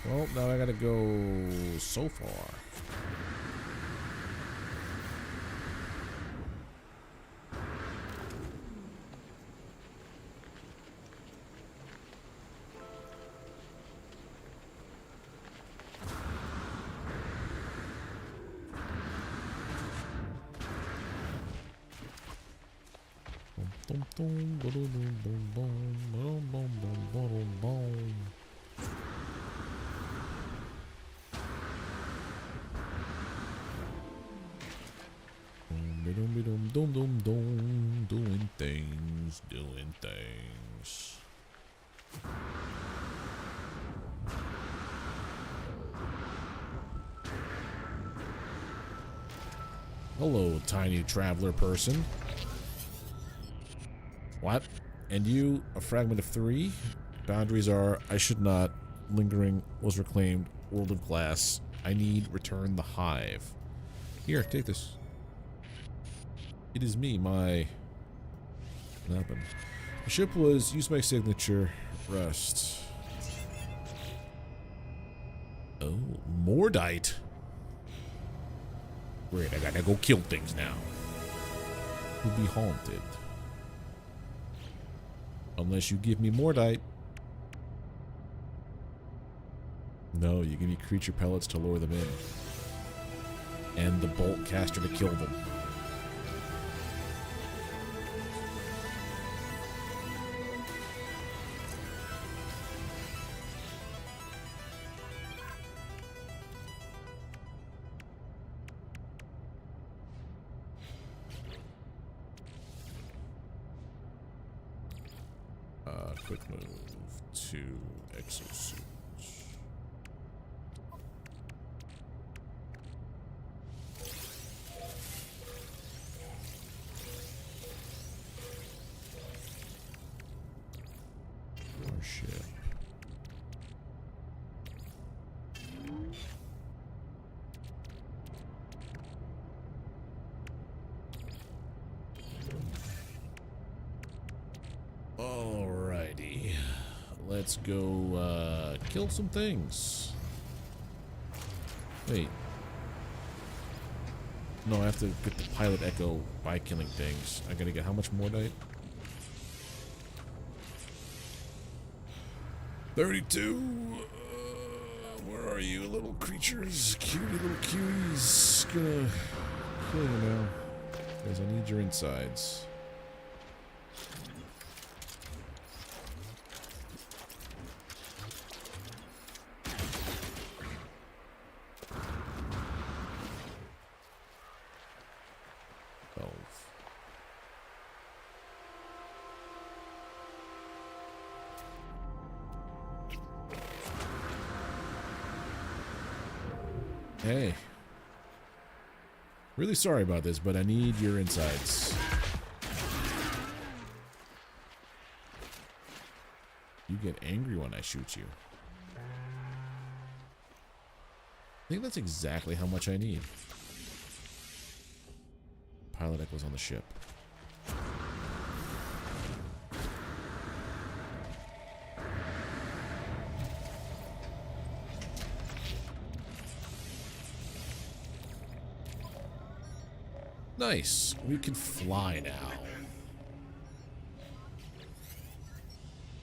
Well, now I gotta go so far. Doing things. Hello, tiny traveler person. What? And you, a fragment of 3? Boundaries are, I should not. Lingering was reclaimed. World of Glass. I need return the Hive. Here, take this. It is me, my... What happened? The ship was, use my signature, rest. Oh, Mordite. Great, I gotta go kill things now. Will be haunted. Unless you give me Mordite. No, you give me creature pellets to lure them in. And the bolt caster to kill them. Quick move to exosuit. Warship. Alrighty. Let's go kill some things. Wait. No, I have to get the pilot echo by killing things. I gotta get how much Mordite? 32. Where are you, little creatures? Cutie little cuties. Gonna kill you now. Because I need your insides. Hey. Really sorry about this, but I need your insights. You get angry when I shoot you. I think that's exactly how much I need. Pilot echoes on the ship. Nice. We can fly now.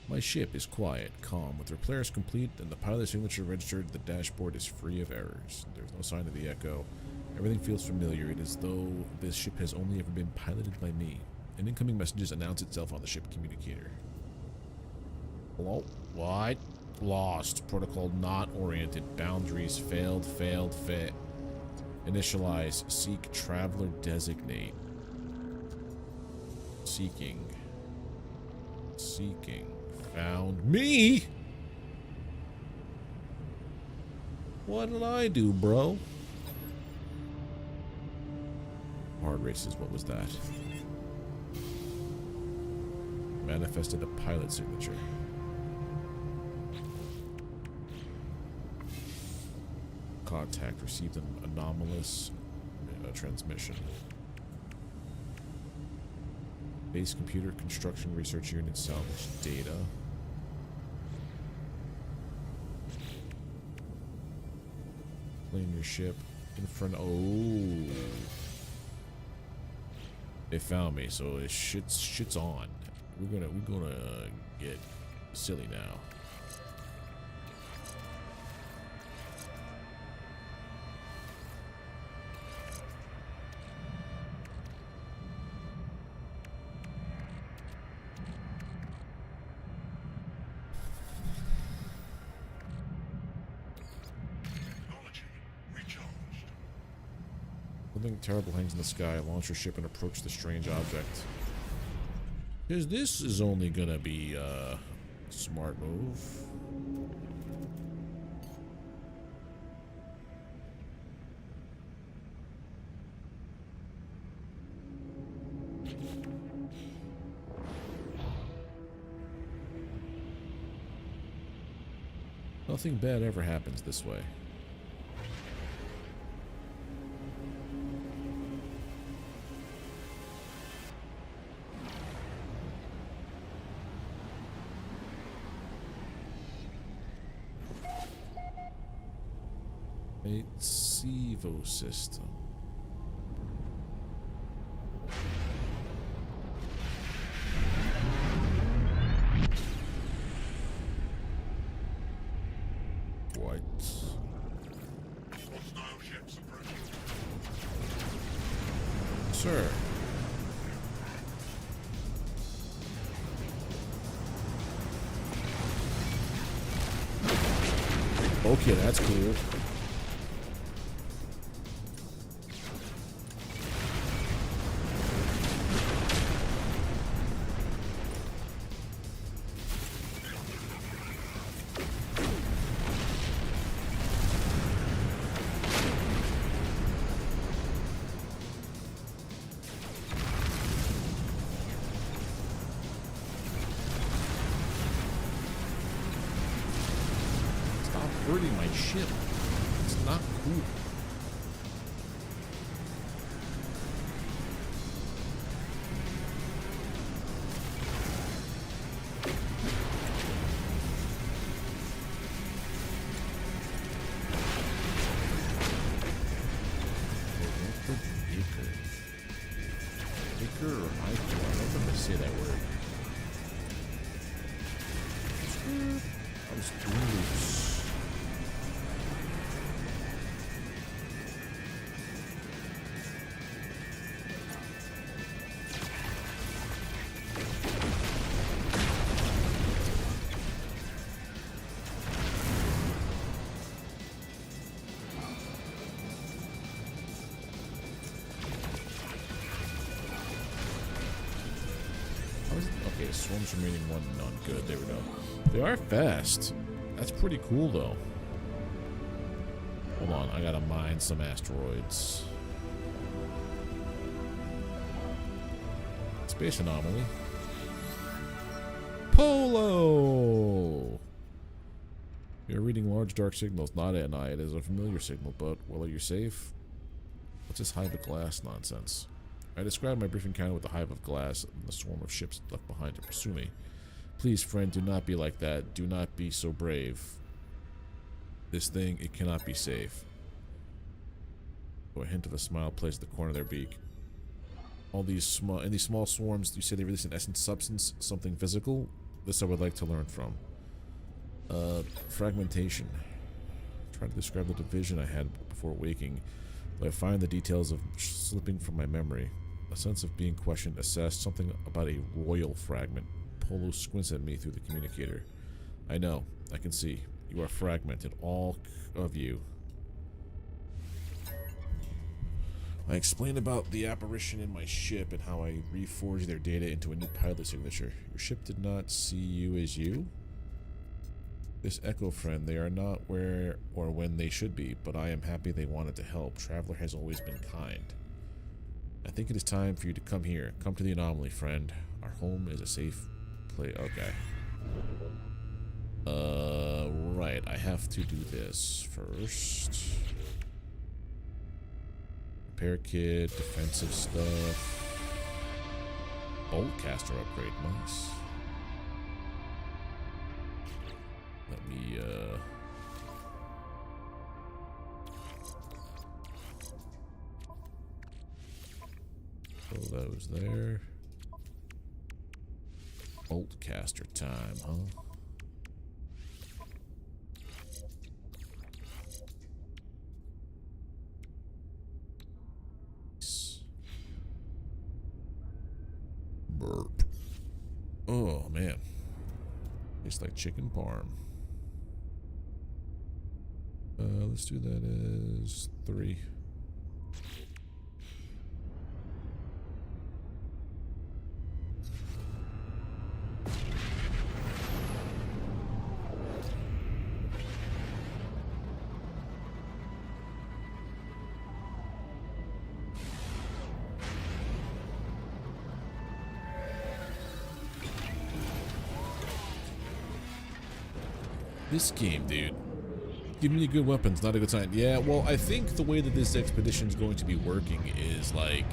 My ship is quiet, calm. With repairs complete and the pilot signature registered, the dashboard is free of errors. There's no sign of the echo. Everything feels familiar. It is as though this ship has only ever been piloted by me. An incoming message announces itself on the ship communicator. Hello? What? Lost. Protocol not oriented. Boundaries failed. Initialize. Seek traveler designate. Seeking. Found me? What did I do, bro? Hard races, what was that? Manifested a pilot signature. Contact received an anomalous transmission. Base computer construction research unit salvage data. Claim your ship in front. Oh, they found me, so it shit's on. We're gonna get silly now. Something terrible hangs in the sky. Launch your ship and approach the strange object. Because this is only gonna be a smart move. Nothing bad ever happens this way. Sevo system. What? Sir. Okay, that's cool. Hurting my ship. It's not cool. Baker or Hive? I don't know how to say that word. I was doing this. Okay, swarms remaining 1 none. Good, there we go. They are fast. That's pretty cool, though. Hold on, I gotta mine some asteroids. Space anomaly. Polo! You're reading large dark signals, not at night. It is a familiar signal, but, well, are you safe? What's this Hive of Glass nonsense? I described my brief encounter with the Hive of Glass and the swarm of ships left behind to pursue me. Please, friend, do not be like that. Do not be so brave. This thing, it cannot be safe. Oh, a hint of a smile placed at the corner of their beak. All these small swarms, you say they release an essence substance, something physical? This I would like to learn from. Fragmentation. Try to describe the division I had before waking, but I find the details of slipping from my memory. A sense of being questioned, assessed, something about a royal fragment. Polo squints at me through the communicator. I know, I can see. You are fragmented, all of you. I explained about the apparition in my ship and how I reforged their data into a new pilot signature. Your ship did not see you as you? This Echo friend, they are not where or when they should be, but I am happy they wanted to help. Traveler has always been kind. I think it is time for you to come here. Come to the anomaly, friend. Our home is a safe place. Okay. Right. I have to do this first. Repair kit, defensive stuff. Boltcaster upgrade, nice. Let me, throw those there. Boltcaster time, huh? Burp. Oh, man. Tastes like chicken parm. Let's do that as 3. This game, dude. Give me good weapons, not a good sign. Yeah, well, I think the way that this expedition is going to be working is, like,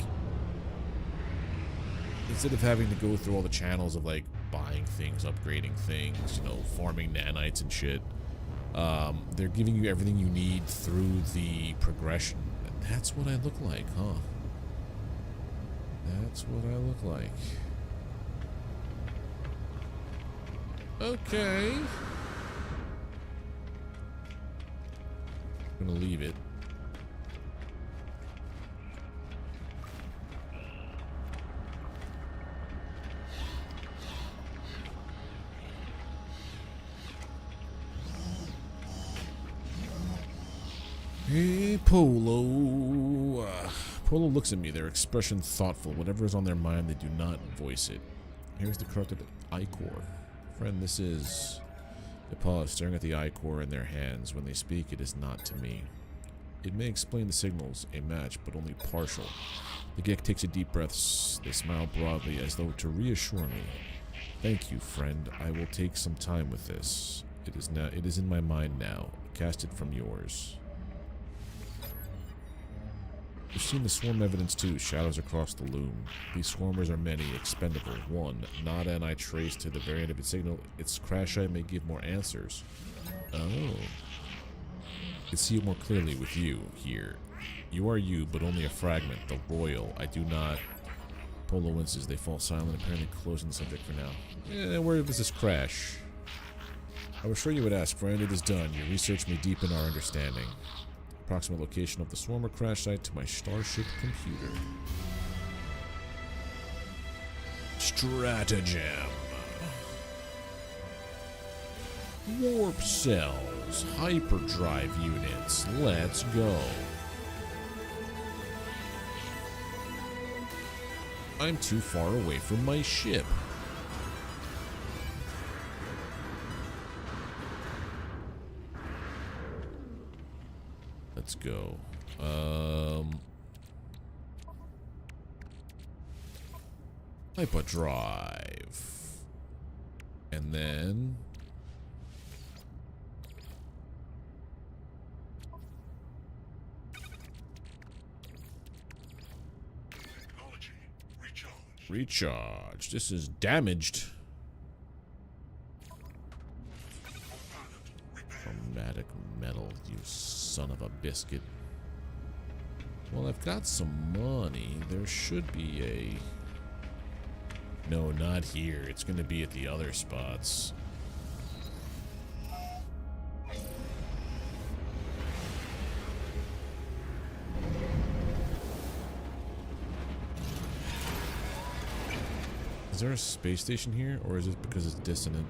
instead of having to go through all the channels of, like, buying things, upgrading things, you know, farming nanites and shit, they're giving you everything you need through the progression. And that's what I look like, huh? That's what I look like. Okay. I'm gonna leave it. Hey, Polo. Polo looks at me, their expression thoughtful. Whatever is on their mind, they do not voice it. Here's the corrupted I-Core. Friend, this is... They pause, staring at the I-Core in their hands. When they speak, it is not to me. It may explain the signals, a match, but only partial. The Gek takes a deep breath. They smile broadly, as though to reassure me. Thank you, friend. I will take some time with this. It is in my mind now. Cast it from yours. You've seen the swarm evidence too, shadows across the loom. These swarmers are many, expendable. One, not an I trace to the variant of its signal. Its crash eye may give more answers. Oh. I can see it more clearly with you, here. You are you, but only a fragment, the royal. I do not... Polo winces, they fall silent, apparently closing the subject for now. Where does this crash? I was sure you would ask, friend. It is done. Your research may deepen our understanding. Approximate location of the swarmer crash site to my starship computer. Stratagem. Warp cells. Hyperdrive units. Let's go. I'm too far away from my ship. Let's go. Hyperdrive. And then... recharge. This is damaged. Chromatic metal, you son of a biscuit. Well, I've got some money. There should be a... No, not here. It's going to be at the other spots. Is there a space station here, or is it because it's dissonant?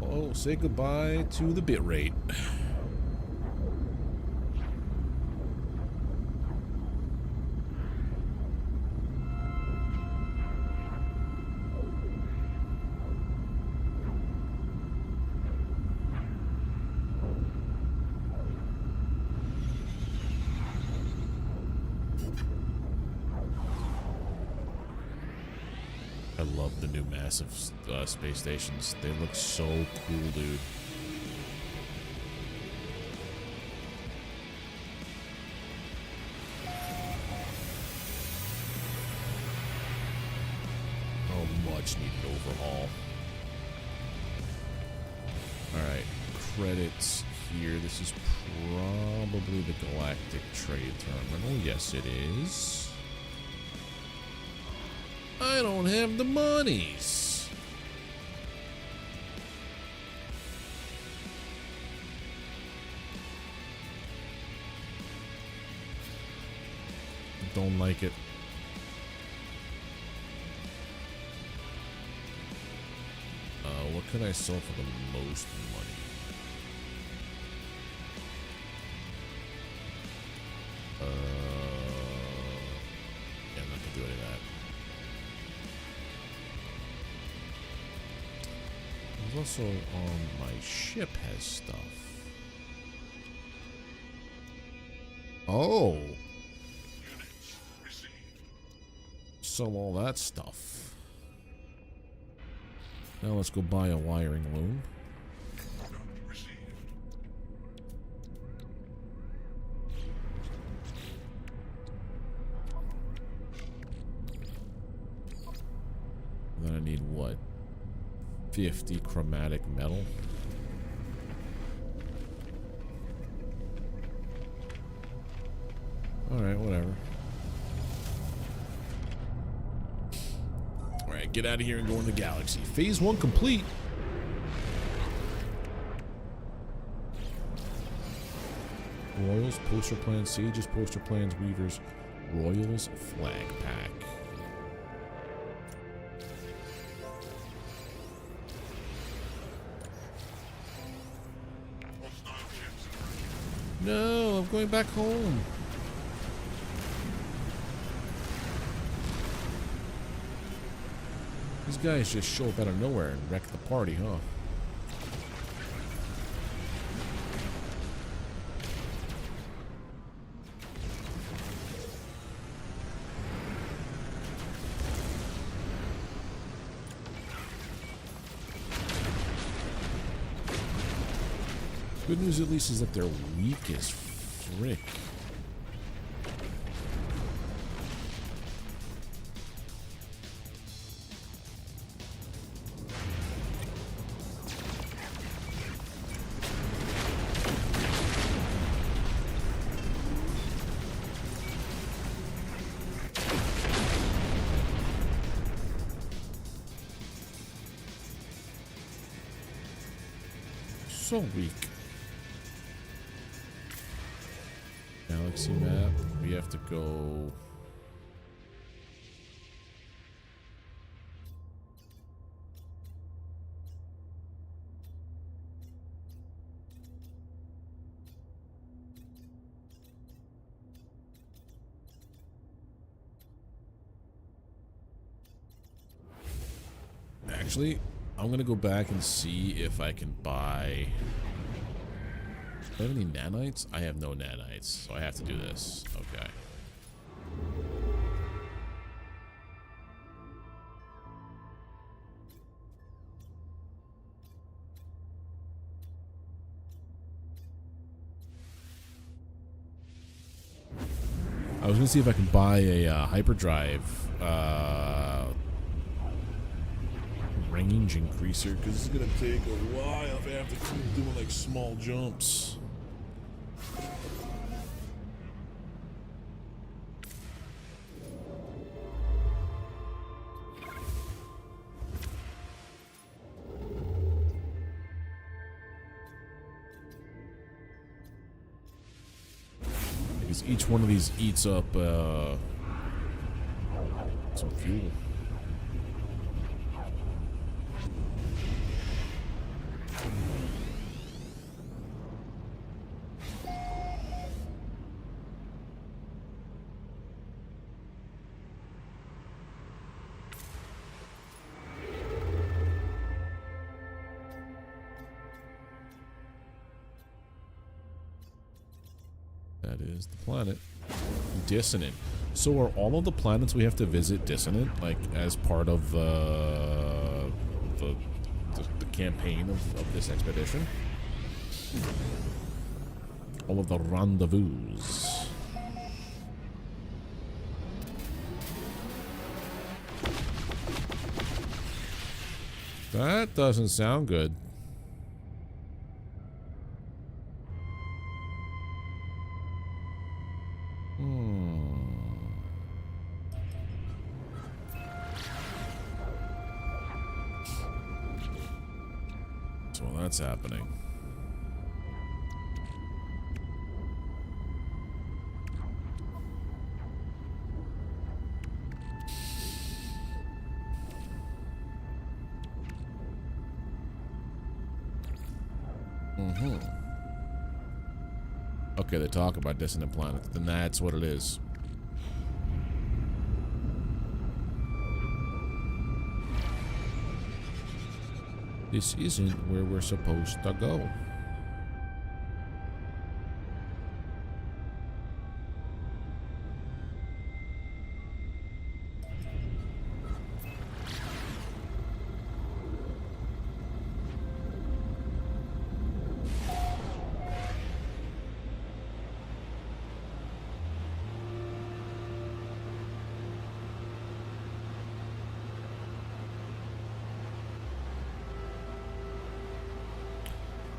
Oh, say goodbye to the bitrate. I love the new massive space stations. They look so cool, dude. Oh, much needed overhaul. Alright, credits here. This is probably the Galactic Trade Terminal. Yes, it is. I don't have the monies. Don't like it. What could I sell for the most money? Yeah, I'm not gonna do any of that. Also, my ship has stuff. Oh! Sell all that stuff. Now let's go buy a wiring loom. Then I need what? 50 chromatic metal. Alright, whatever. Alright, get out of here and go in the galaxy. Phase 1 complete. Royals, poster plans, sages, poster plans, weavers, Royals, flag pack. No, I'm going back home. These guys just show up out of nowhere and wreck the party, huh? Good news at least is that they're weak as frick. So weak. Galaxy map. We have to go. Actually, I'm gonna go back and see if I can buy... Do I have any nanites? I have no nanites, so I have to do this. Okay. I was gonna see if I can buy a hyperdrive range increaser, because it's gonna take a while if I have to keep doing like small jumps. Because each one of these eats up some fuel. That is the planet. Dissonant. So are all of the planets we have to visit dissonant, like as part of the campaign of this expedition? All of the rendezvous. That doesn't sound good. So that's happening. Okay, they talk about dissonant planets, then that's what it is. This isn't where we're supposed to go.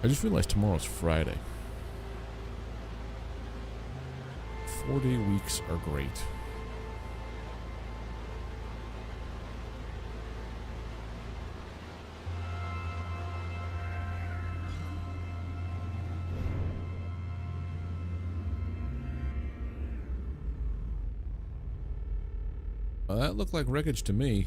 I just realized tomorrow's Friday. 4-day weeks are great. Well, that looked like wreckage to me.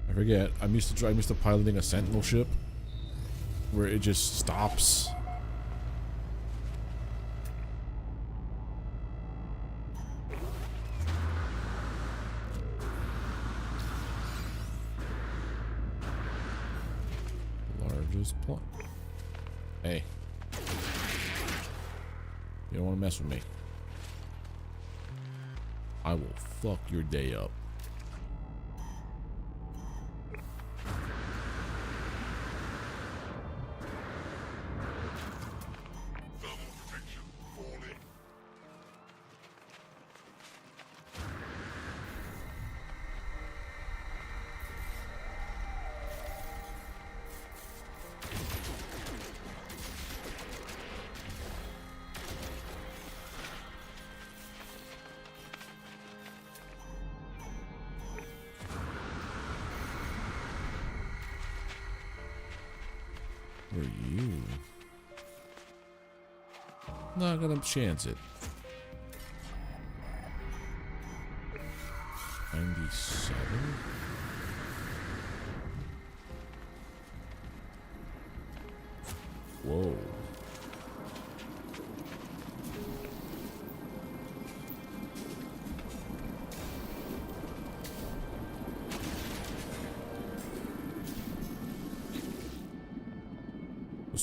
I forget. I'm used to piloting a sentinel ship where it just stops. Largest plot. Hey. You don't want to mess with me. I will fuck your day up. Who are you? Not gonna chance it. 97? Whoa.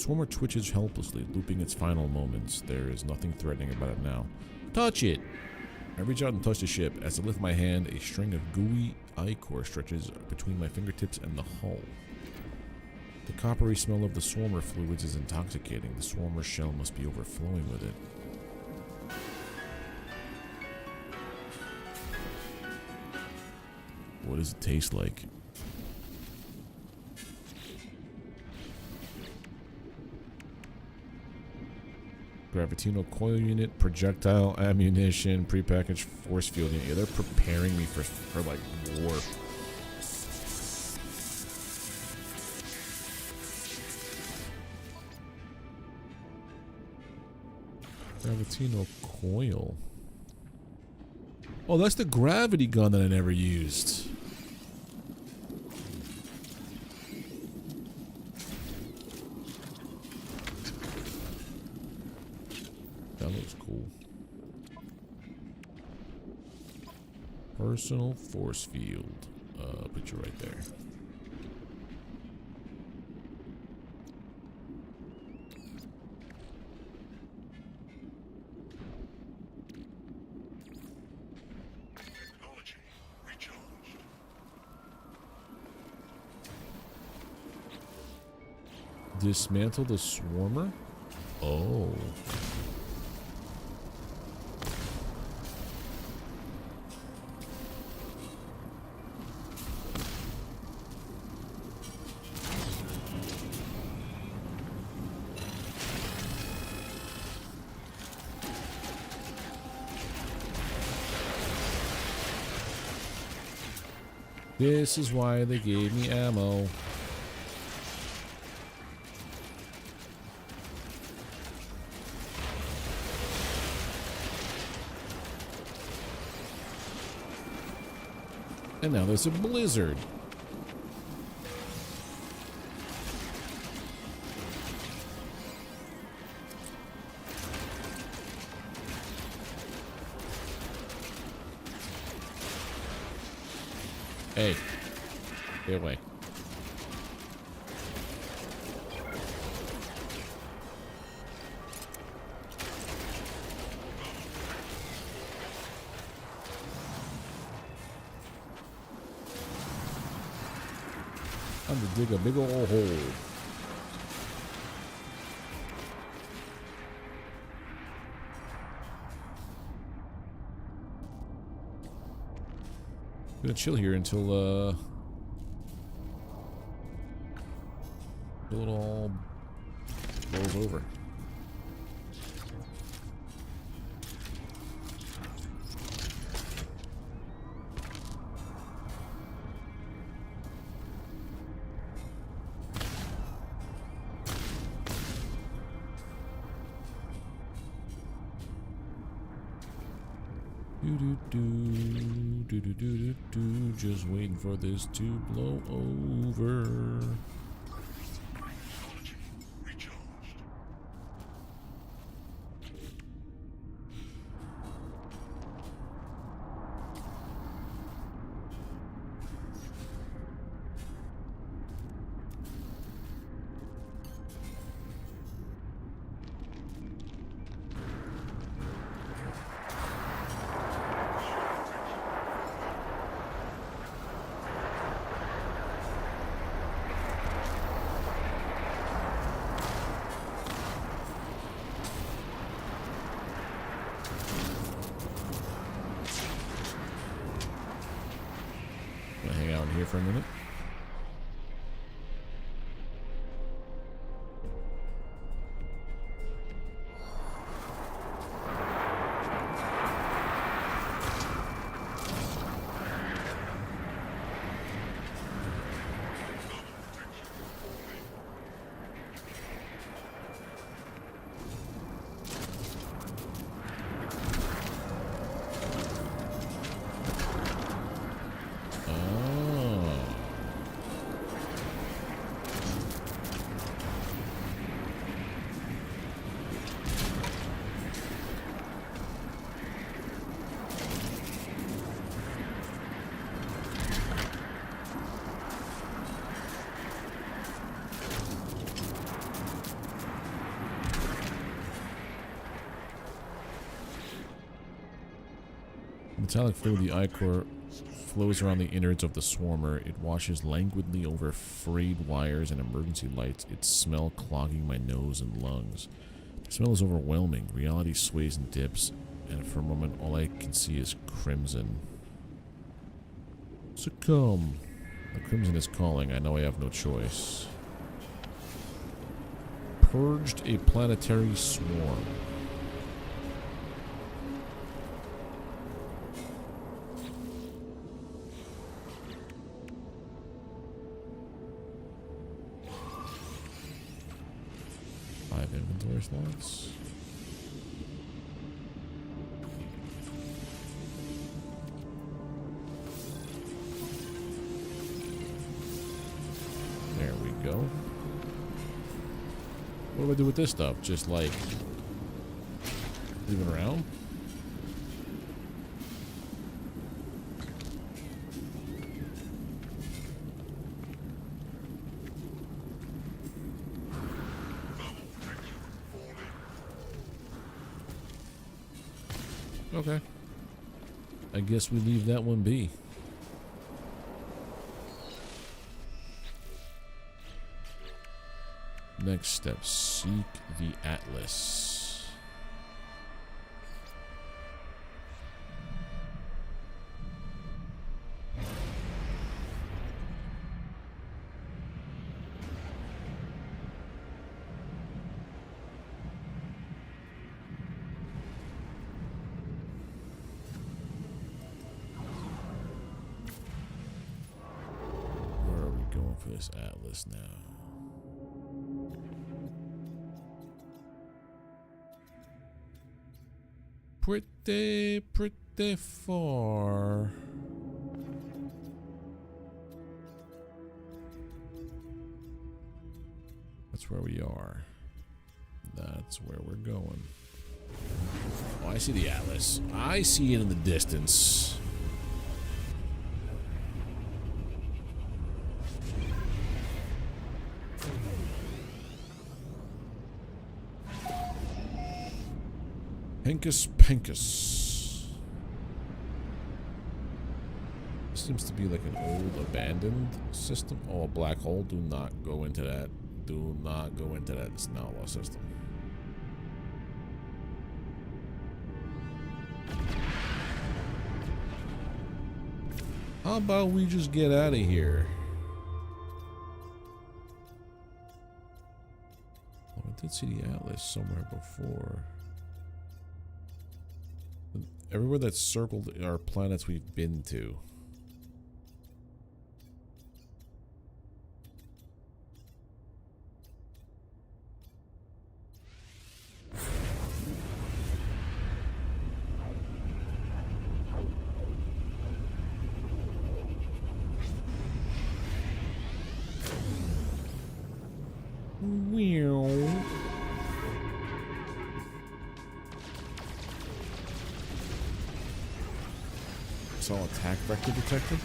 swarmer twitches helplessly, looping its final moments. There is nothing threatening about it now. Touch it! I reach out and touch the ship. As I lift my hand, a string of gooey ichor stretches between my fingertips and the hull. The coppery smell of the swarmer fluids is intoxicating. The swarmer shell must be overflowing with it. What does it taste like? Gravitino coil unit, projectile ammunition, prepackaged force field unit. Yeah, they're preparing me for like war. Gravitino coil. Oh, that's the gravity gun that I never used. That looks cool. Personal force field. Put you right there. Dismantle the swarmer? Oh. This is why they gave me ammo. And now there's a blizzard. Hey, stay away. Time to dig a big ol' hole. Gonna chill here until it all blows over. Just waiting for this to blow over. Hang out in here for a minute. Metallic fluid, the ichor flows around the innards of the swarmer. It washes languidly over frayed wires and emergency lights, its smell clogging my nose and lungs. The smell is overwhelming. Reality sways and dips, and for a moment all I can see is crimson. Succumb. The crimson is calling. I know I have no choice. Purged a planetary swarm. Inventory slots. There we go. What do I do with this stuff? Just like leave it around? Okay. I guess we leave that one be. Next step, seek the Atlas. Where are we going for this Atlas now? Pretty far. That's where we are. That's where we're going. Oh, I see the Atlas. I see it in the distance. Penkus. Seems to be like an old abandoned system. Oh, a black hole. Do not go into that. Do not go into that. It's not a system. How about we just get out of here? Oh, I did see the Atlas somewhere before. Everywhere that's circled are planets we've been to. It's all attack vector detected.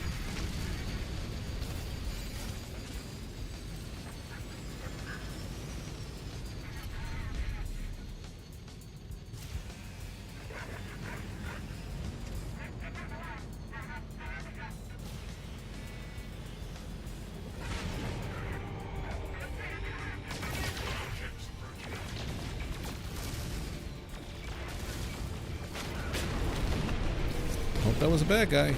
Hope that was a bad guy.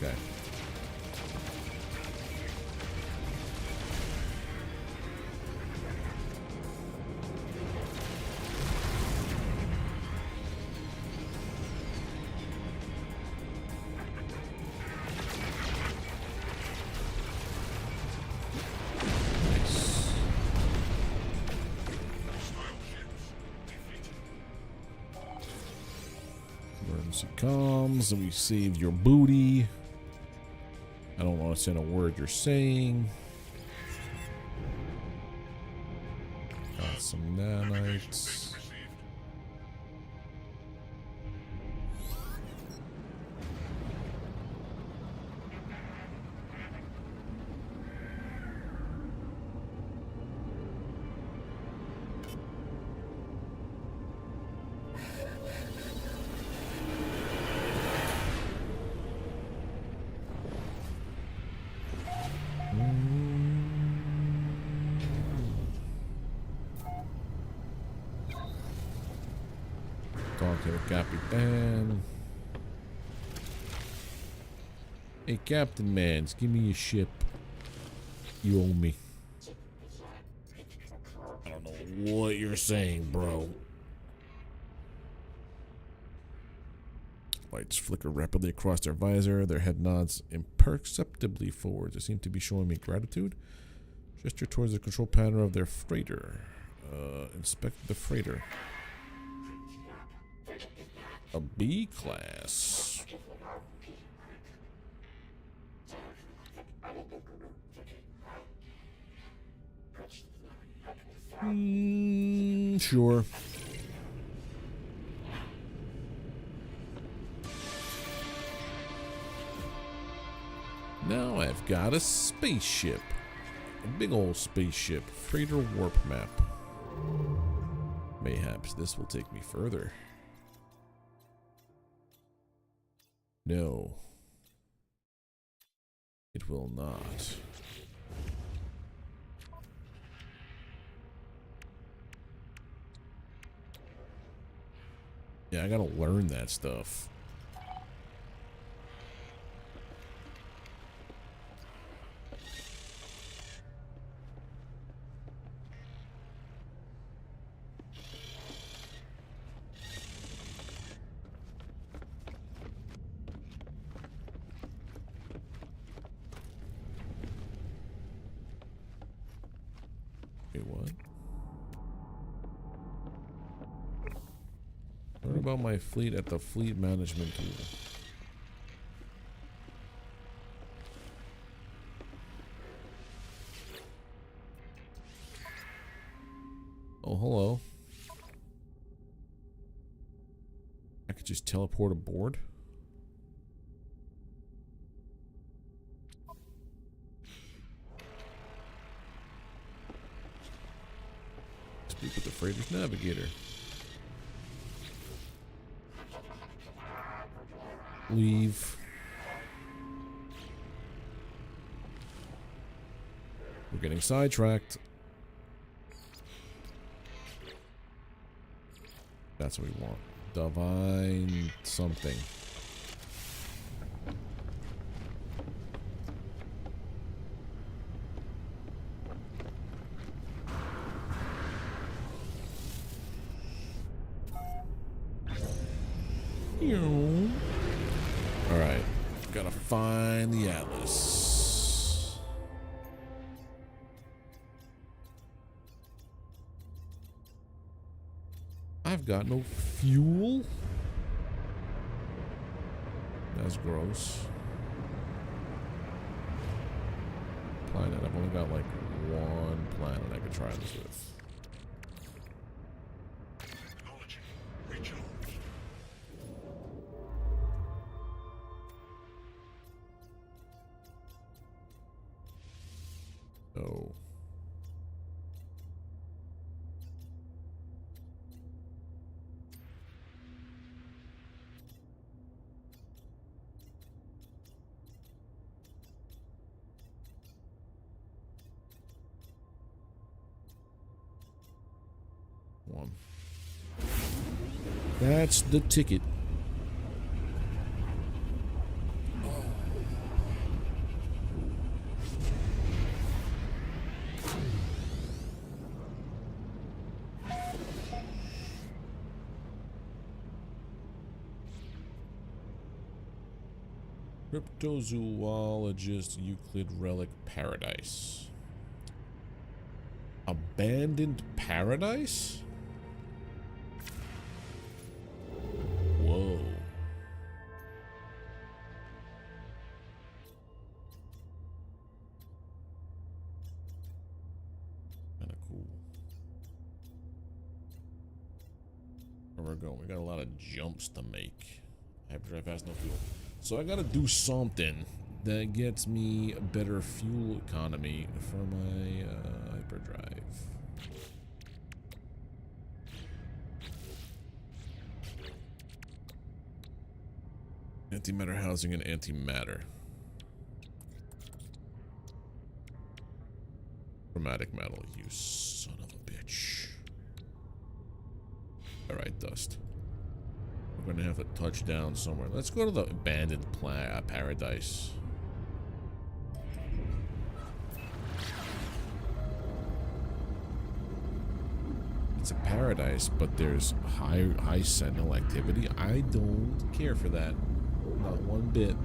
Okay. Emergency comms, and we saved your booty. I don't understand a word you're saying. Got some nanites. Talk to the Capitan. Hey, Captain Mans, give me your ship. You owe me. I don't know what you're saying, bro. Lights flicker rapidly across their visor. Their head nods imperceptibly forward. They seem to be showing me gratitude. Gesture towards the control panel of their freighter. Inspect the freighter. A B class. Sure. Now I've got a spaceship. A big old spaceship. Freighter warp map. Mayhaps this will take me further. No. It will not. Yeah, I gotta learn that stuff. What? What about my fleet at the fleet management tool? Oh, hello. I could just teleport aboard. Speak with the freighter's navigator. Leave. We're getting sidetracked. That's what we want. Divine something. Alright, gotta find the Atlas. I've got no fuel? That's gross. Planet, I've only got like one planet I could try this with. Oh. One. That's the ticket. Cryptozoologist Euclid Relic Paradise. Abandoned paradise? Whoa. Kinda cool. Where we're going, we got a lot of jumps to make. Hyperdrive fast, no fuel. So I gotta do something that gets me a better fuel economy for my hyperdrive. Antimatter housing and antimatter. Chromatic metal, you son of a bitch. Alright, dust. We're gonna have to touch down somewhere. Let's go to the abandoned paradise. It's a paradise, but there's high sentinel activity. I don't care for that. Not one bit.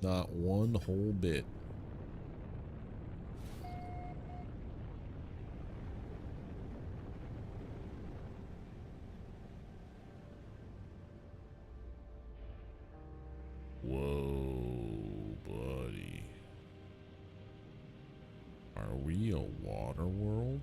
Not one whole bit. Whoa, buddy. Are we a water world?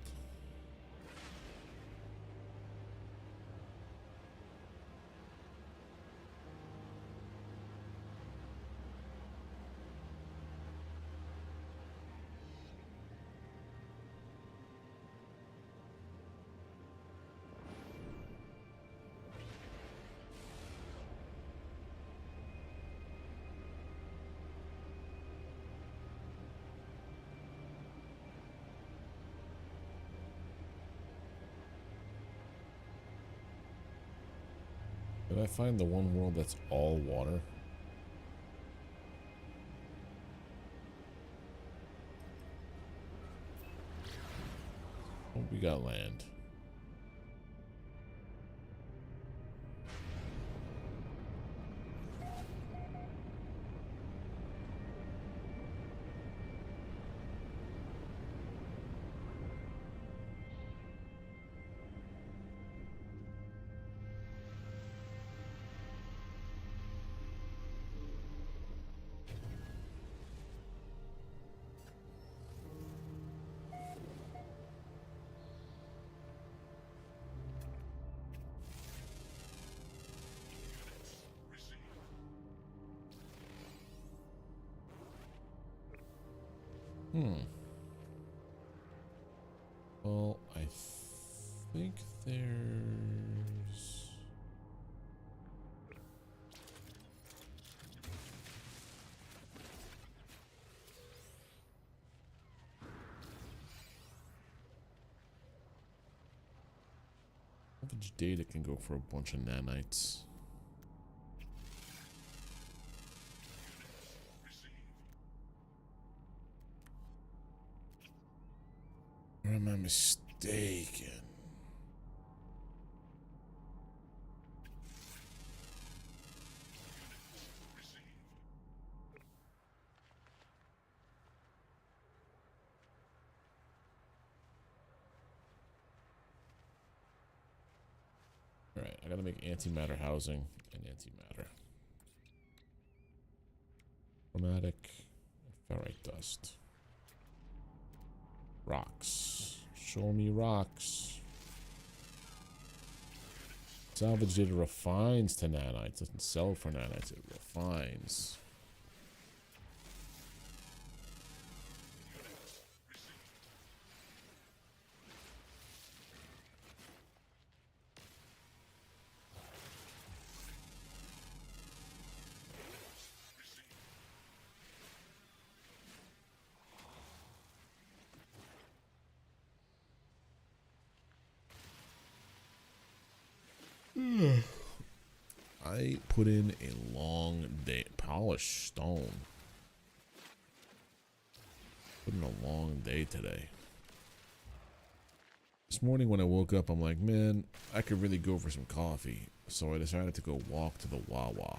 Did I find the one world that's all water? Oh, we got land. Well, I think there's... Salvage data can go for a bunch of nanites. Or am I mistaken? Alright, I gotta make antimatter housing and antimatter. Chromatic, ferrite dust. Rocks. Show me rocks. Salvage data refines to nanites. Doesn't sell for nanites, it refines. I put in a long day. Polished stone. Put in a long day today. This morning when I woke up, I'm like, man, I could really go for some coffee. So I decided to go walk to the Wawa.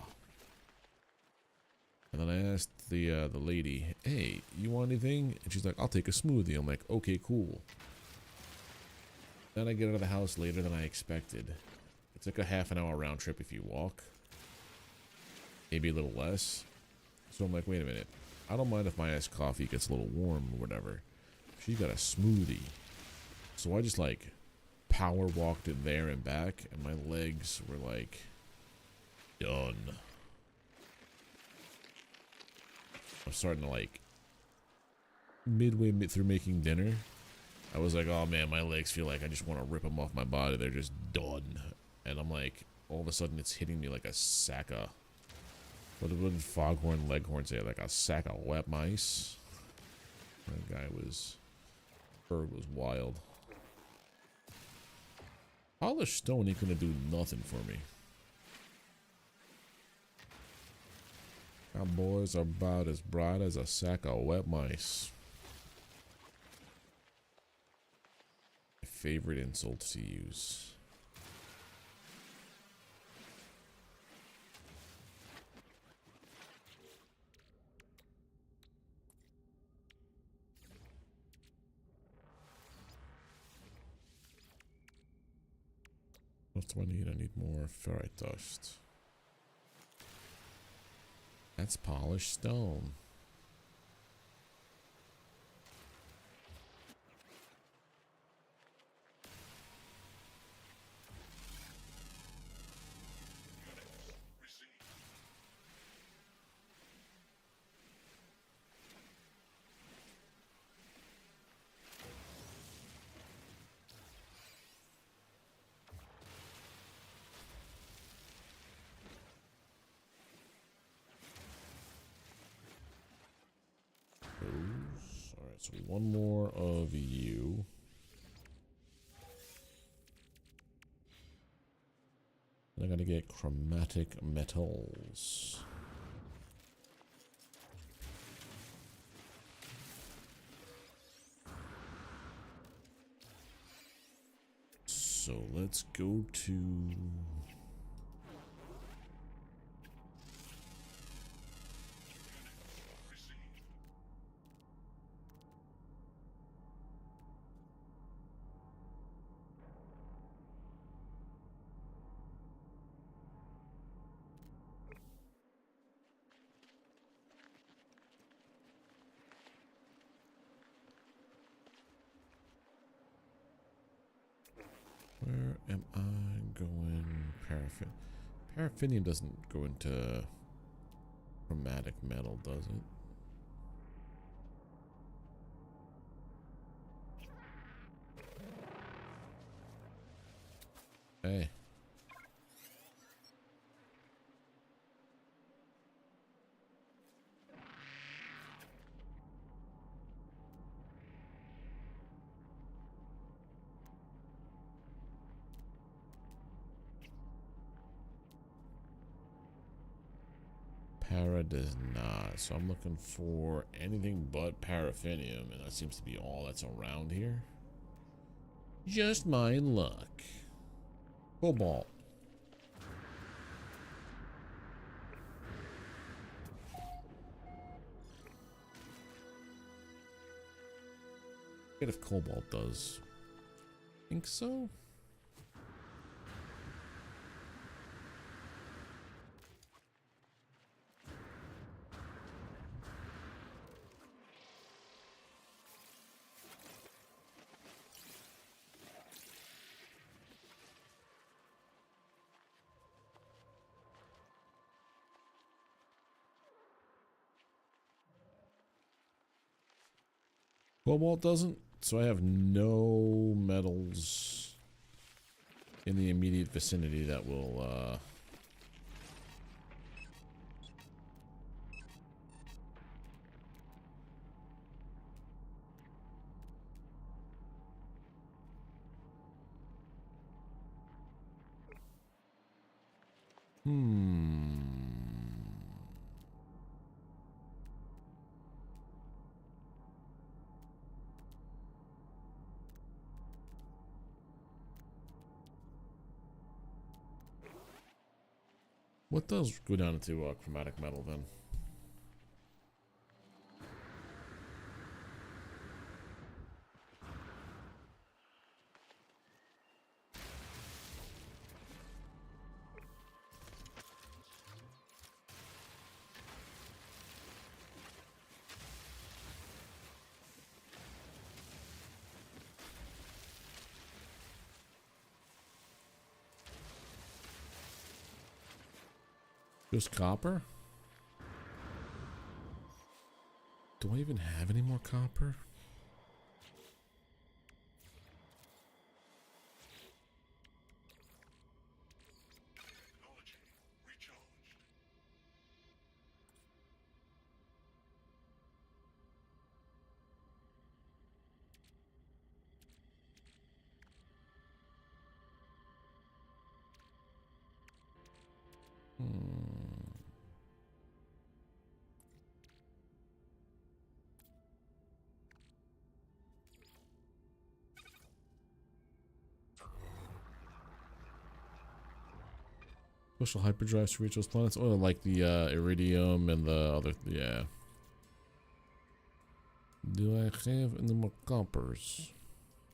And then I asked the lady, hey, you want anything? And she's like, I'll take a smoothie. I'm like, okay, cool. Then I get out of the house later than I expected. It's like a half an hour round trip if you walk. Maybe a little less. So I'm like, wait a minute. I don't mind if my iced coffee gets a little warm or whatever. She got a smoothie. So I just like power walked it there and back, and my legs were like done. I'm starting to like midway through making dinner. I was like, oh man, my legs feel like I just want to rip them off my body. They're just done. And I'm like, all of a sudden it's hitting me like a sack of, what did Foghorn Leghorn say? Like a sack of wet mice. That guy was, bird was wild. Polished stone ain't gonna do nothing for me. Our boys are about as bright as a sack of wet mice. My favorite insult to use. What do I need? I need more ferrite dust. That's polished stone. Alright, so one more of you. And I gotta get chromatic metals. So let's go to... Where am I going? Paraffinium doesn't go into chromatic metal, does it? Hey. Para does not. So I'm looking for anything but paraffinium, and that seems to be all that's around here. Just my luck. Cobalt. Forget if cobalt does. Think so? Cobalt doesn't, so I have no metals in the immediate vicinity that will What does go down into chromatic metal then? Just copper? Do I even have any more copper? Special hyperdrives to reach those planets? Oh, like the iridium and the other, yeah. Do I have any more coppers?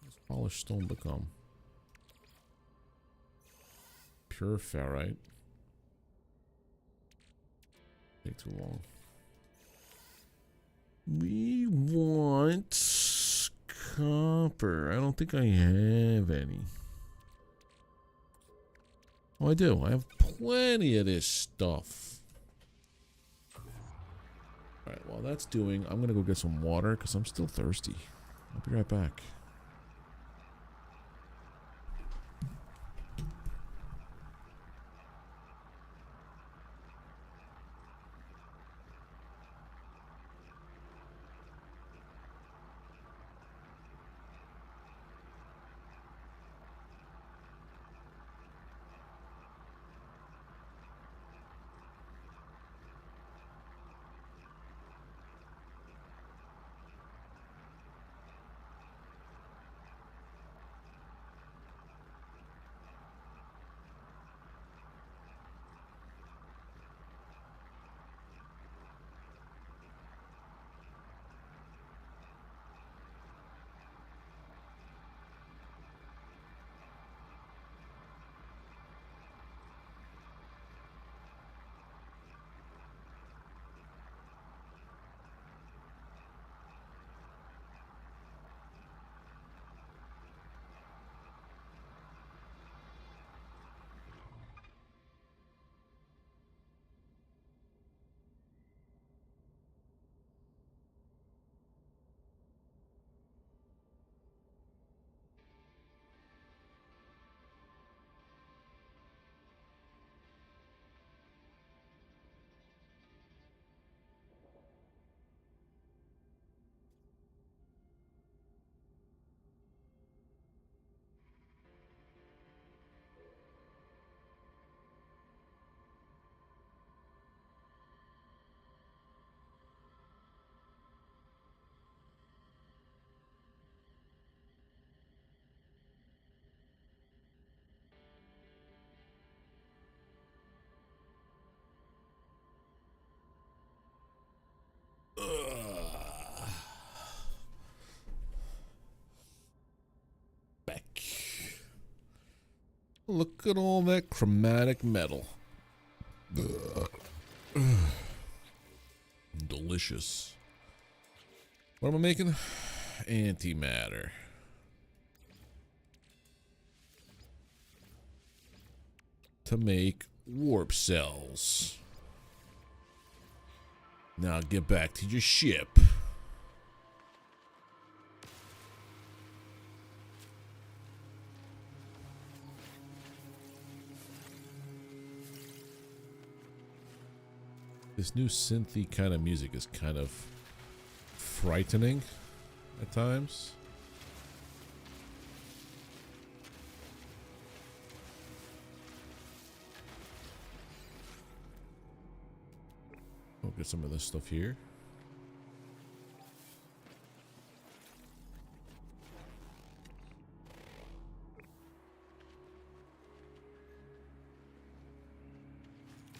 What's polished stone become? Pure ferrite. Take too long. We want copper. I don't think I have any. Oh, I do. I have plenty of this stuff. Alright, while that's doing, I'm gonna go get some water because I'm still thirsty. I'll be right back. Back. Look at all that chromatic metal. Delicious. What am I making? Antimatter. To make warp cells. Now get back to your ship. This new synthy kind of music is kind of frightening at times. We'll get some of this stuff here.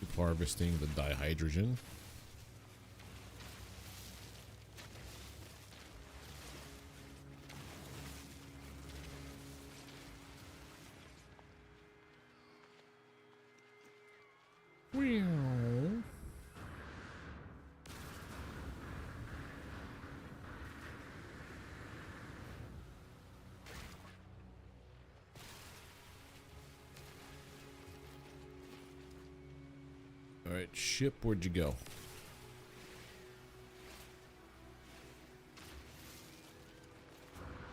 Keep harvesting the dihydrogen. Alright, ship, where'd you go?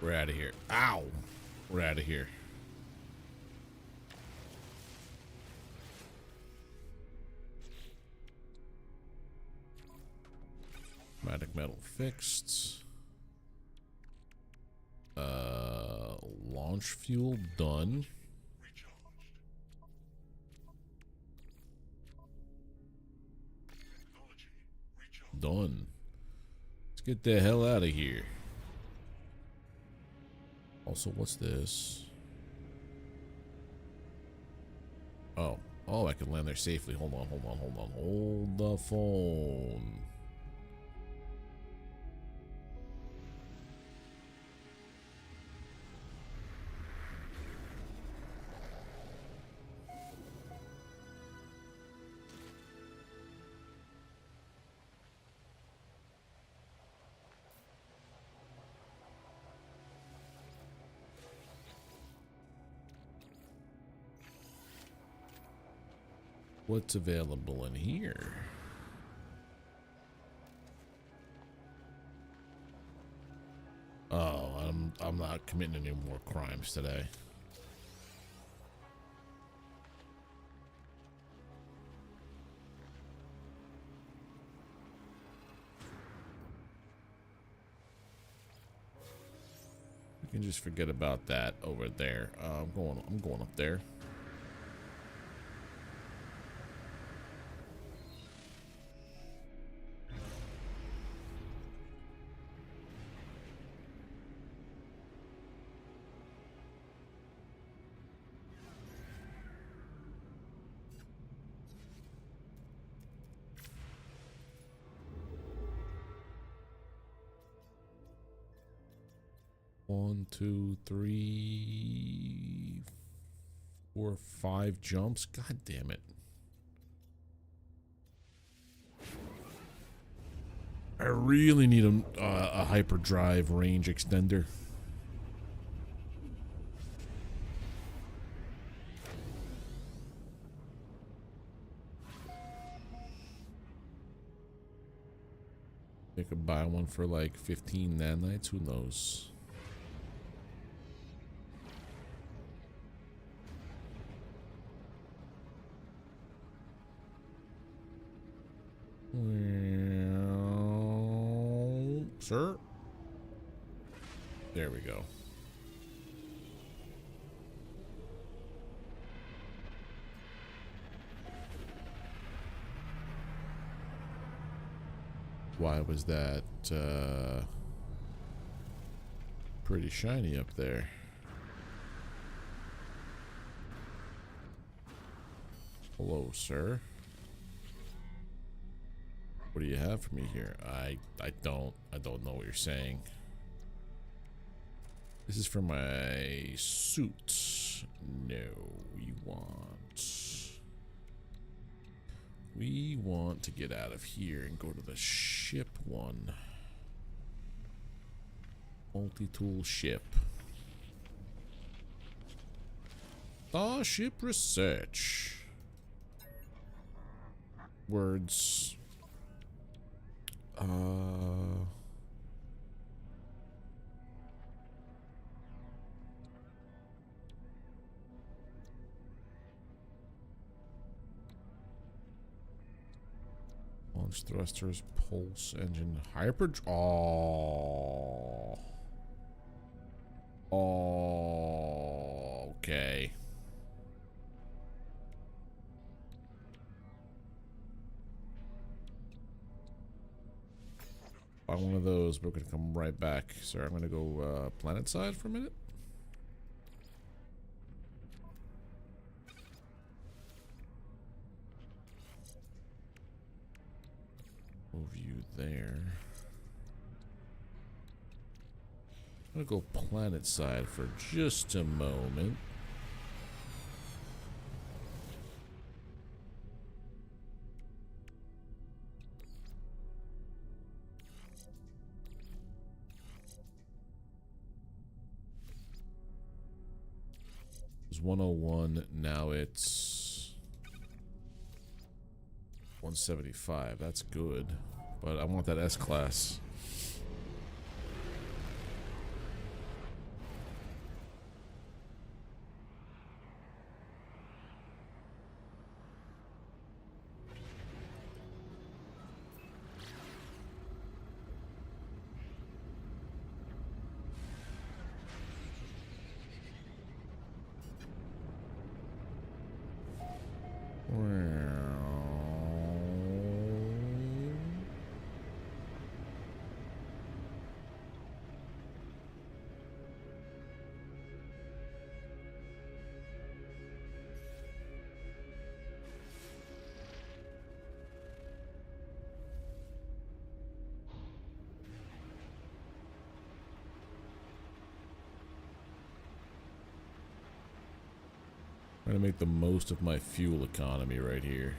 We're out of here. Ow! We're out of here. Chromatic metal fixed. Launch fuel done. Done. Let's get the hell out of here. Also, what's this? Oh, I can land there safely. Hold on. Hold the phone. What's available in here? Oh, I'm not committing any more crimes today. We can just forget about that over there. I'm going up there. One, two, three, 4, 5 jumps. God damn it. I really need a hyperdrive range extender. I could buy one for like 15 nanites. Who knows? Well, sir. There we go. Why was that pretty shiny up there? Hello, sir. What do you have for me here? I don't know what you're saying. This is for my suit. No, we want to get out of here and go to the ship one. Multi-tool ship. Starship research. Words. Launch thrusters, pulse engine, hyper. Oh. Oh. Okay. Buy one of those. We're gonna come right back. Sir, I'm gonna go planet side for a minute. Move you there. I'm gonna go planet side for just a moment. It was 101, now it's 175. That's good, but I want that S class. Trying to make the most of my fuel economy right here.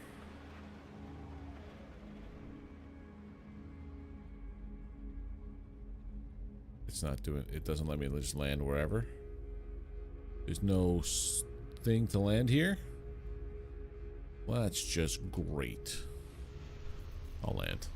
It's not doing, it doesn't let me just land wherever. There's no thing to land here. Well, that's just great. I'll land.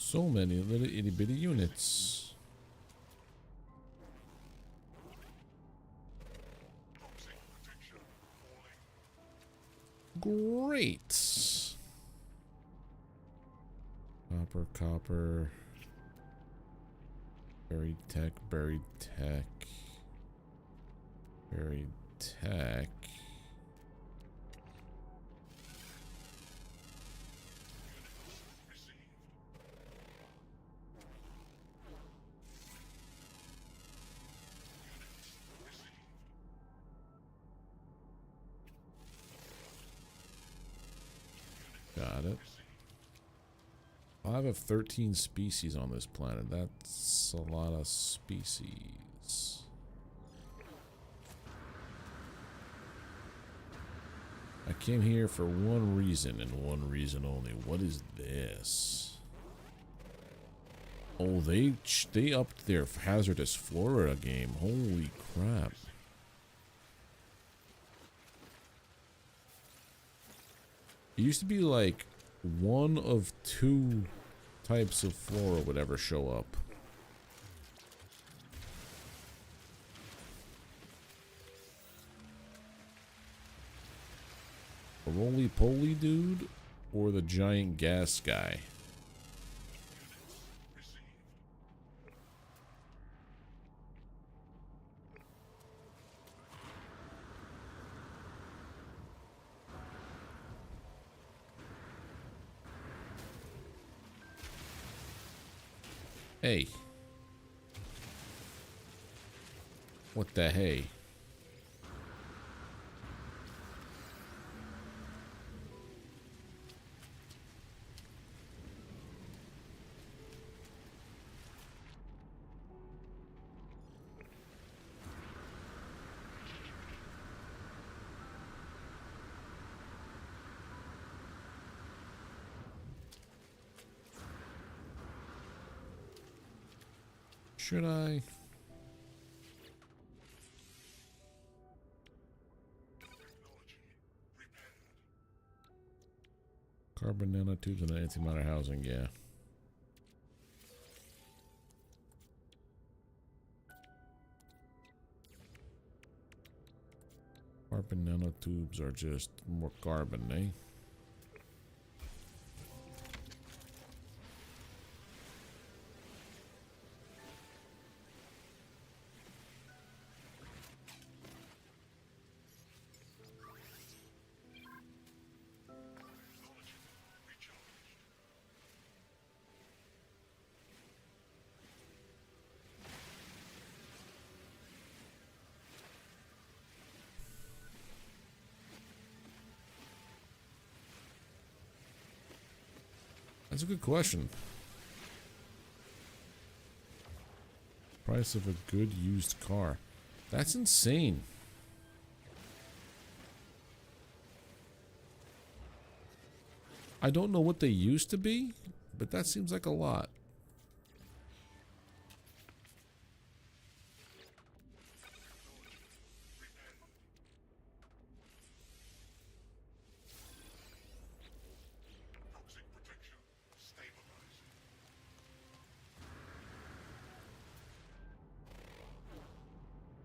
So many little itty bitty units. Great. Copper, copper. Buried tech, buried tech. Buried tech. Got it. 5 of 13 species on this planet. That's a lot of species. I came here for one reason and one reason only. What is this? Oh, they upped their hazardous flora game. Holy crap. It used to be like 1 of 2 types of flora would ever show up. A roly-poly dude or the giant gas guy? Hey. What the hey? Should I? Carbon nanotubes and antimatter housing, yeah. Carbon nanotubes are just more carbon, eh? That's a good question. Price of a good used car. That's insane. I don't know what they used to be, but that seems like a lot.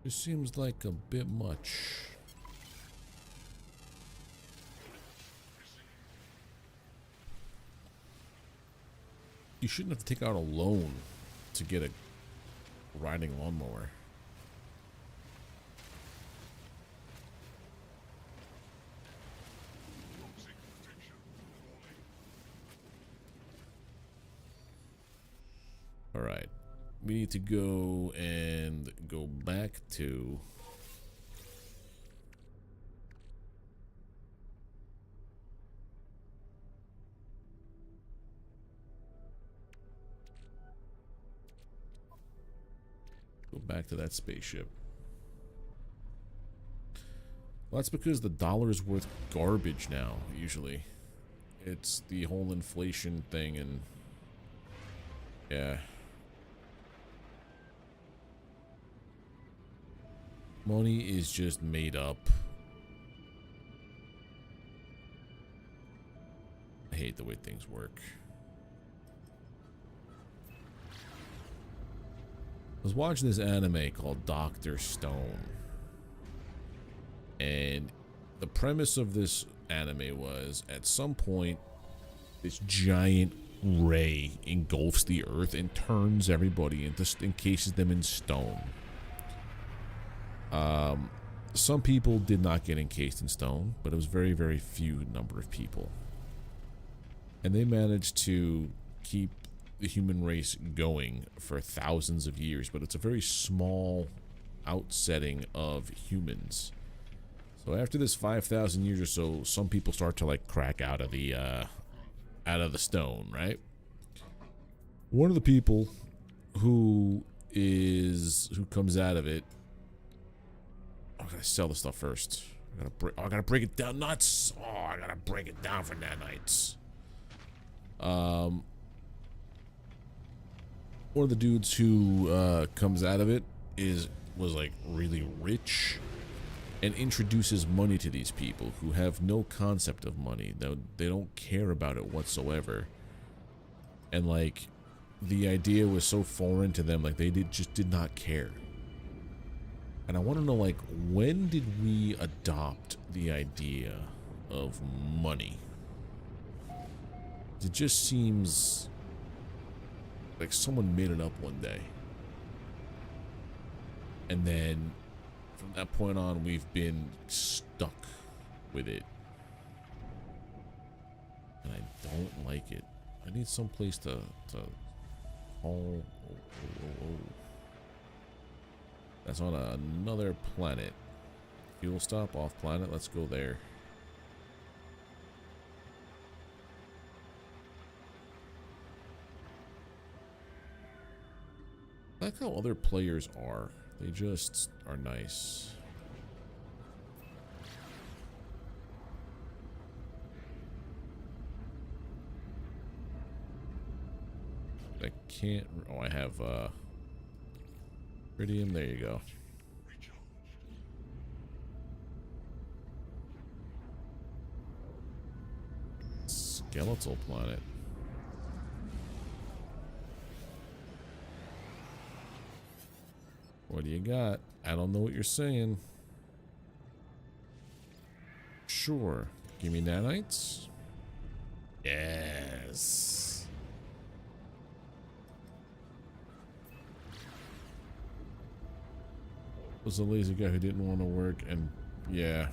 It seems like a bit much. You shouldn't have to take out a loan to get a riding lawnmower. All right. We need to go and go back to that spaceship. Well, that's because the dollar's worth garbage now, usually. It's the whole inflation thing and yeah. Money is just made up. I hate the way things work. I was watching this anime called Dr. Stone. And the premise of this anime was, at some point, this giant ray engulfs the earth and turns everybody into, encases them in stone. Some people did not get encased in stone, but it was very, very few number of people. And they managed to keep the human race going for thousands of years, but it's a very small outsetting of humans. So after this 5,000 years or so, some people start to like crack out of the stone, right? One of the people who comes out of it. I gotta sell the stuff first. I gotta break it down. Nuts. Oh, I gotta break it down for nanites. One of the dudes who comes out of it was like really rich and introduces money to these people who have no concept of money. They don't care about it whatsoever. And like the idea was so foreign to them, like they just did not care. And I want to know, like, when did we adopt the idea of money? It just seems like someone made it up one day. And then from that point on, we've been stuck with it. And I don't like it. I need some place to oh. That's on another planet. Fuel stop off planet. Let's go there. I like how other players are. They just are nice. I can't. Oh, I have Iridium, there you go. Skeletal planet. What do you got? I don't know what you're saying. Sure. Give me nanites. Yes. Was a lazy guy who didn't want to work, and yeah.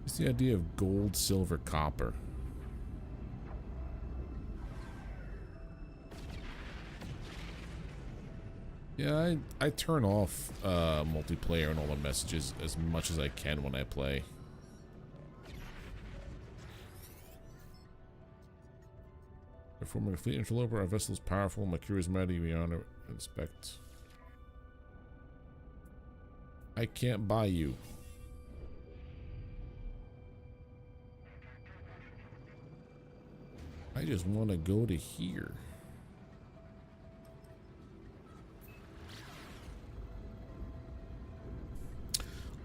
It's the idea of gold, silver, copper. Yeah, I turn off multiplayer and all the messages as much as I can when I play. Performing a fleet interloper, our vessel is powerful, my crew is mighty, we honor and respect. I can't buy you. I just want to go to here.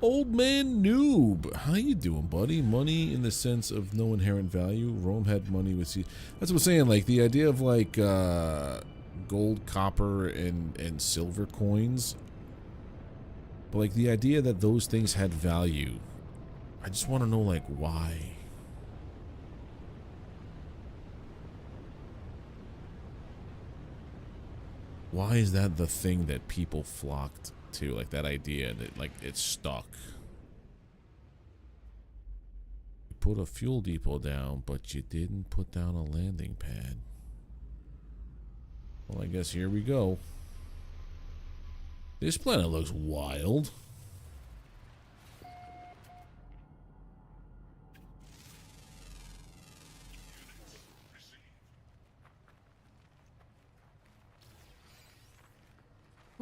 Old man noob, how you doing, buddy? Money in the sense of no inherent value. Rome had money with sea. That's what I'm saying. Like the idea of like gold, copper, and silver coins. But like the idea that those things had value. I just want to know like why. Why is that the thing that people flocked to? Like that idea that like it's stuck. You put a fuel depot down, but you didn't put down a landing pad. Well, I guess here we go. This planet looks wild.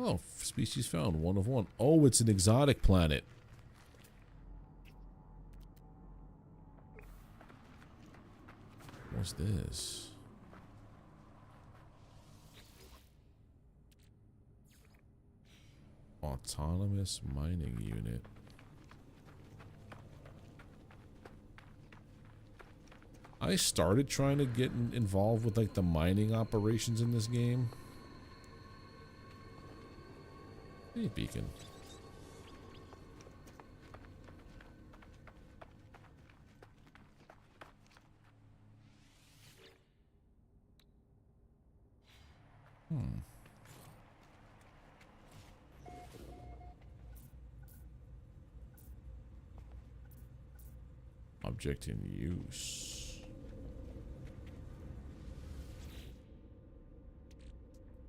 Oh, species found, 1 of 1. Oh, it's an exotic planet. What's this? Autonomous mining unit. I started trying to get involved with like the mining operations in this game. Hey, beacon. Object in use.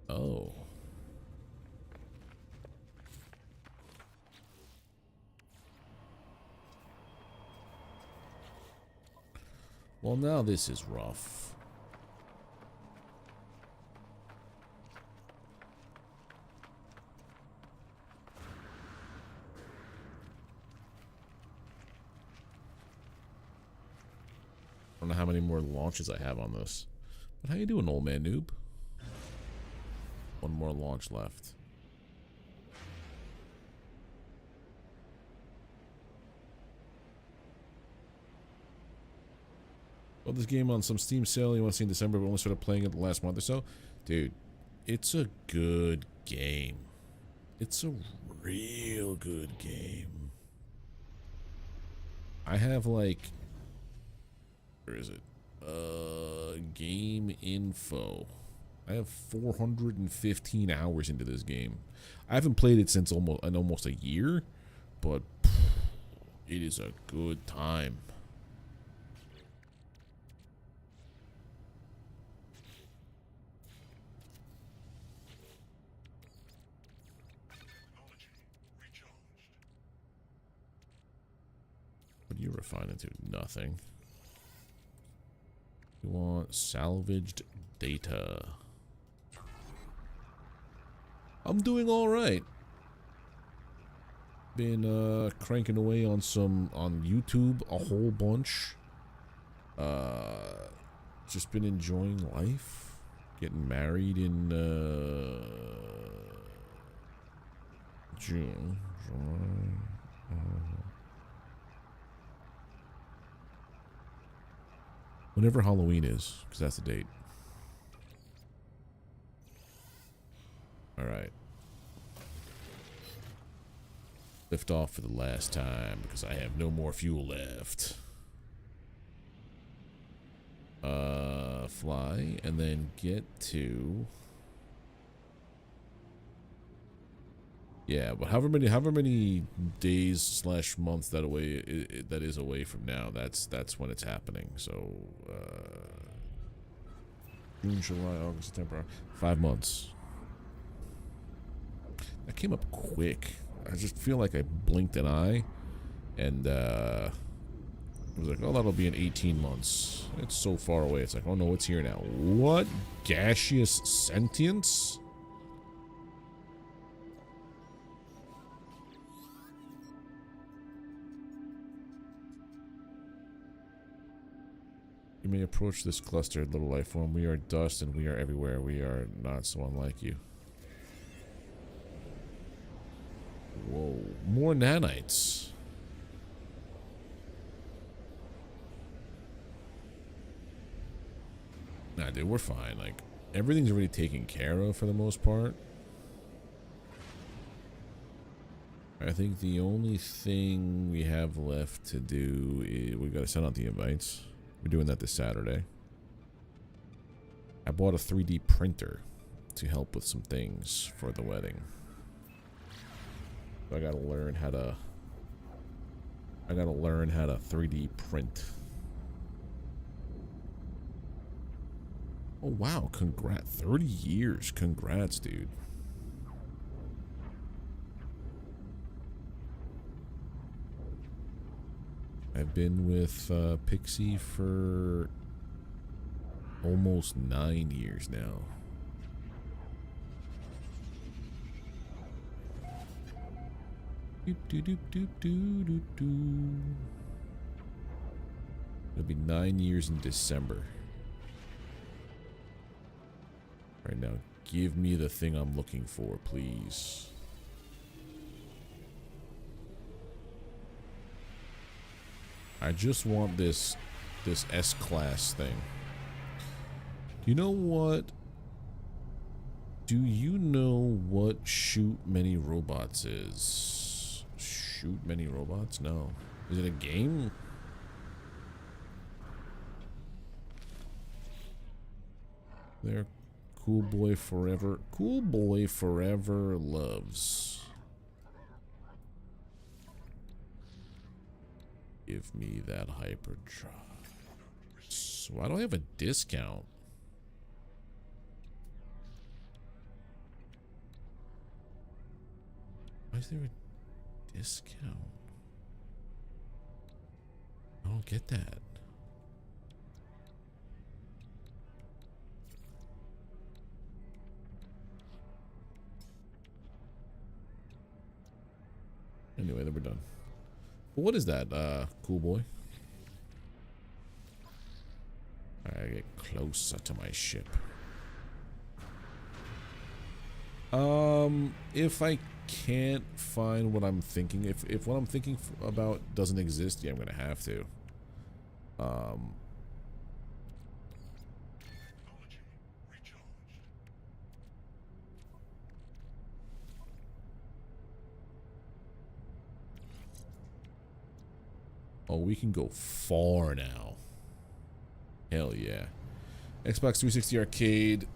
Oh. Well, now this is rough. I don't know how many more launches I have on this. But how you doing, old man noob? 1 more launch left. Well, this game on some Steam sale you want to see in December, but only started playing it the last month or so. Dude, it's a good game. It's a real good game. I have like... Where is it? Game info. I have 415 hours into this game. I haven't played it since almost a year, but it is a good time. What are you refining to? Nothing. You want salvaged data. I'm doing all right. Been cranking away on YouTube a whole bunch. Just been enjoying life. Getting married in June, July. Whenever Halloween is, because that's the date. Alright. Lift off for the last time, because I have no more fuel left. Fly, and then get to... Yeah, but however many days slash months that is away from now, that's when it's happening. So June, July, August, September, 5 months. That came up quick. I just feel like I blinked an eye, and it was like, oh, that'll be in 18 months. It's so far away. It's like, oh no, it's here now. What? Gaseous sentience? You may approach this clustered little life form. We are dust and we are everywhere. We are not so unlike you. Whoa. More nanites. Nah, dude, we're fine. Like, everything's already taken care of for the most part. I think the only thing we have left to do is we gotta send out the invites. We're doing that this Saturday. I bought a 3D printer to help with some things for the wedding. So I gotta learn how to 3D print. Oh wow, congrats. 30 years. Congrats, dude. I've been with Pixie for almost 9 years now. Doop, doop, doop, doop, doop, doop, doop. It'll be 9 years in December. Right now, give me the thing I'm looking for, please. I just want this S-class thing. You know what? Do you know what shoot many robots is? Shoot many robots? No. Is it a game? There. Cool boy forever. Cool boy forever loves. Give me that hyperdrive. So why do I have a discount? Why is there a discount? I don't get that. Anyway, then we're done. What is that, cool boy? I get closer to my ship. If I can't find what I'm thinking, if what I'm thinking about doesn't exist, yeah, I'm gonna have to. Oh, we can go far now. Hell yeah. Xbox 360 Arcade.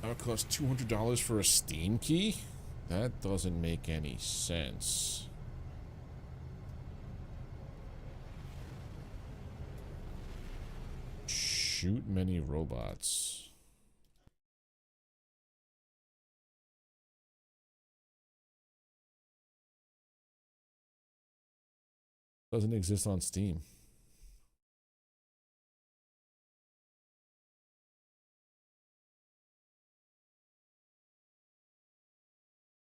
That would cost $200 for a Steam key? That doesn't make any sense. Shoot many robots. Doesn't exist on Steam.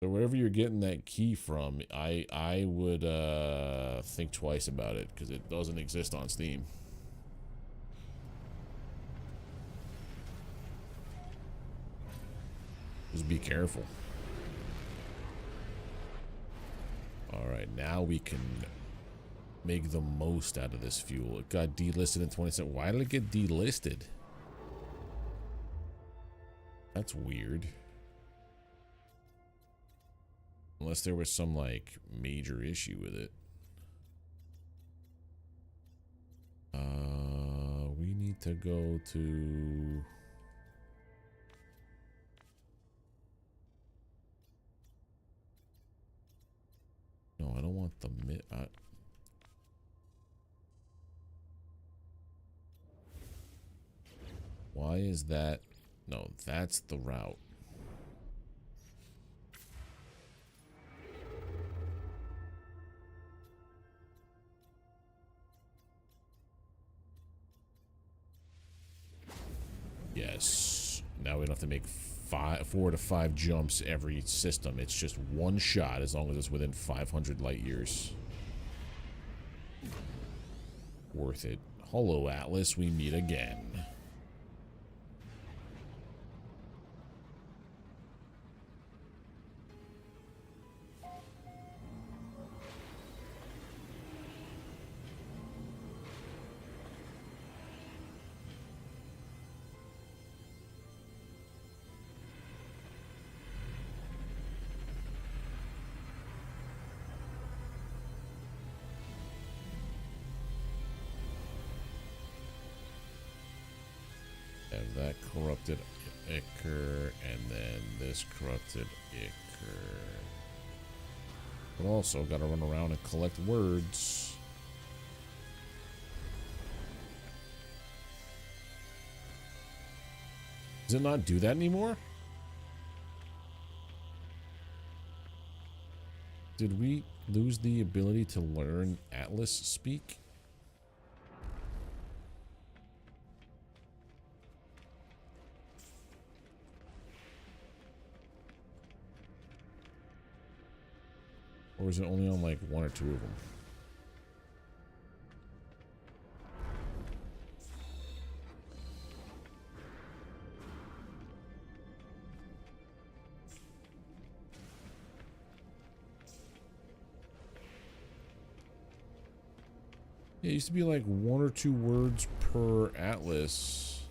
So wherever you're getting that key from, I would think twice about it because it doesn't exist on Steam. Just be careful. All right, now we can make the most out of this fuel. It got delisted in 2017. Why did it get delisted? That's weird. Unless there was some, like, major issue with it. We need to go to... No, I don't want the why is that? No, that's the route. Yes. Now we don't have to make 4 to 5 jumps every system. It's just one shot as long as it's within 500 light years. Worth it. Hello, Atlas. We meet again. Have that corrupted Ichor, and then this corrupted Ichor. But also got to run around and collect words. Does it not do that anymore? Did we lose the ability to learn Atlas speak? Or is it only on like 1 or 2 of them? Yeah, it used to be like 1 or 2 words per Atlas.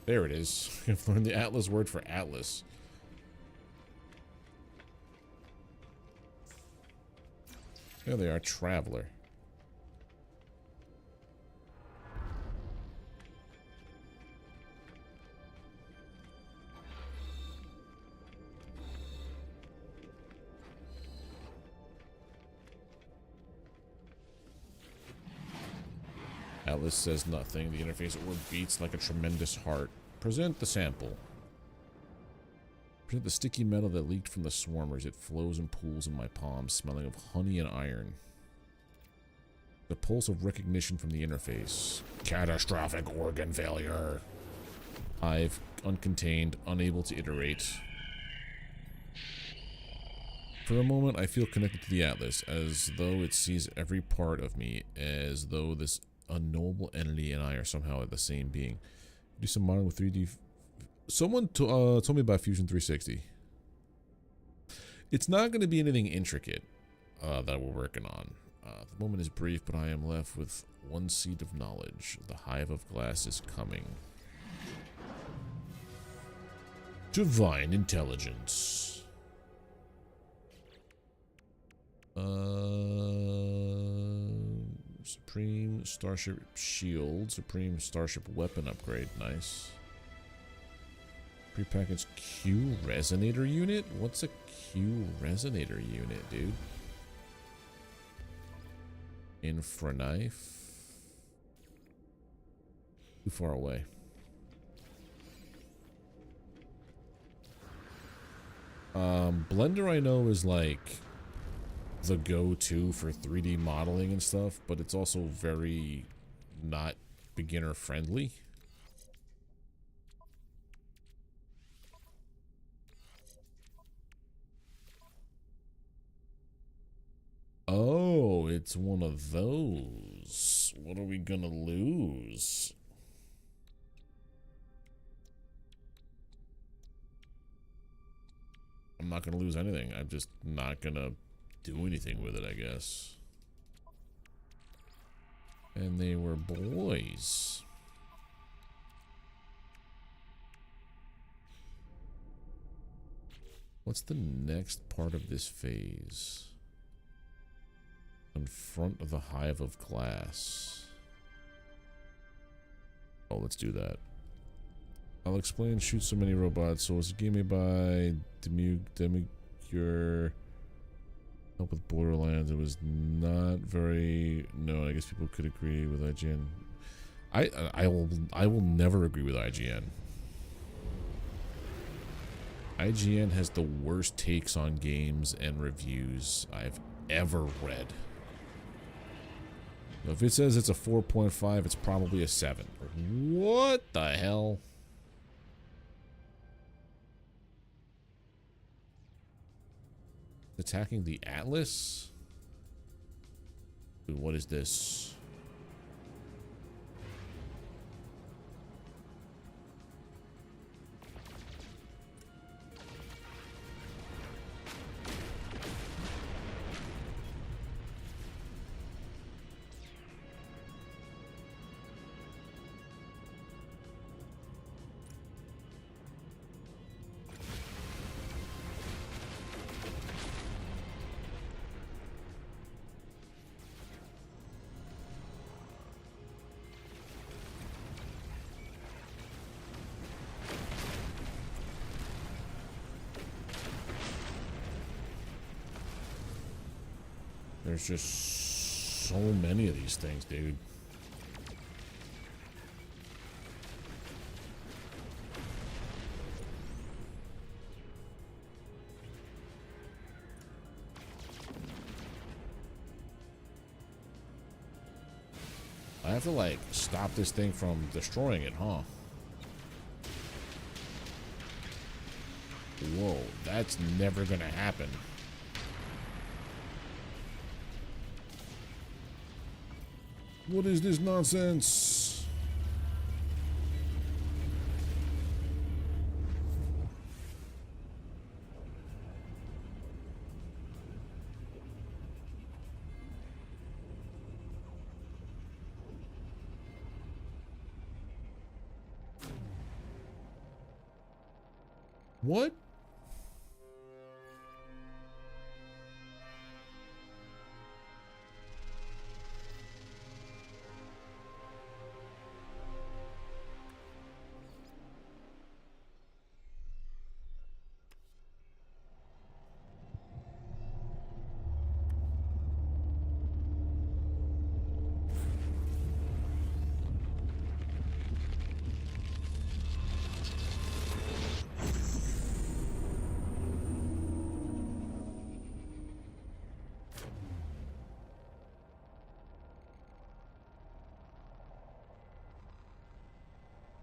There it is. I've learned the Atlas word for Atlas. There they are, traveler. Atlas says nothing. The interface orb beats like a tremendous heart. Present the sample. Present the sticky metal that leaked from the swarmers. It flows and pools in my palms, smelling of honey and iron. The pulse of recognition from the interface. Catastrophic organ failure. Hive, uncontained, unable to iterate. For a moment, I feel connected to the Atlas, as though it sees every part of me, as though this unknowable entity and I are somehow the same being. Do some modeling with 3D. Someone told me about Fusion 360. It's not going to be anything intricate that we're working on. The moment is brief, but I am left with one seed of knowledge. The Hive of Glass is coming. Divine intelligence. Supreme Starship Shield. Supreme Starship Weapon upgrade. Nice. Prepackaged Q Resonator Unit? What's a Q Resonator Unit, dude? Infra Knife. Too far away. Blender I know is like the go-to for 3D modeling and stuff, but it's also very not beginner friendly. Oh, it's one of those. What are we gonna lose? I'm not gonna lose anything. I'm just not gonna do anything with it, I guess. And they were boys. What's the next part of this phase? Confront of the Hive of Glass. Oh, let's do that. I'll explain. Shoot so many robots. So it's a game made by Demigure. Help with Borderlands. It was not very. No, I guess people could agree with IGN. I will never agree with IGN. IGN has the worst takes on games and reviews I've ever read. If it says it's a 4.5, it's probably a 7. What the hell? Attacking the Atlas? Dude, what is this? There's just so many of these things, dude. I have to, like, stop this thing from destroying it, huh? Whoa, that's never gonna happen. What is this nonsense? What?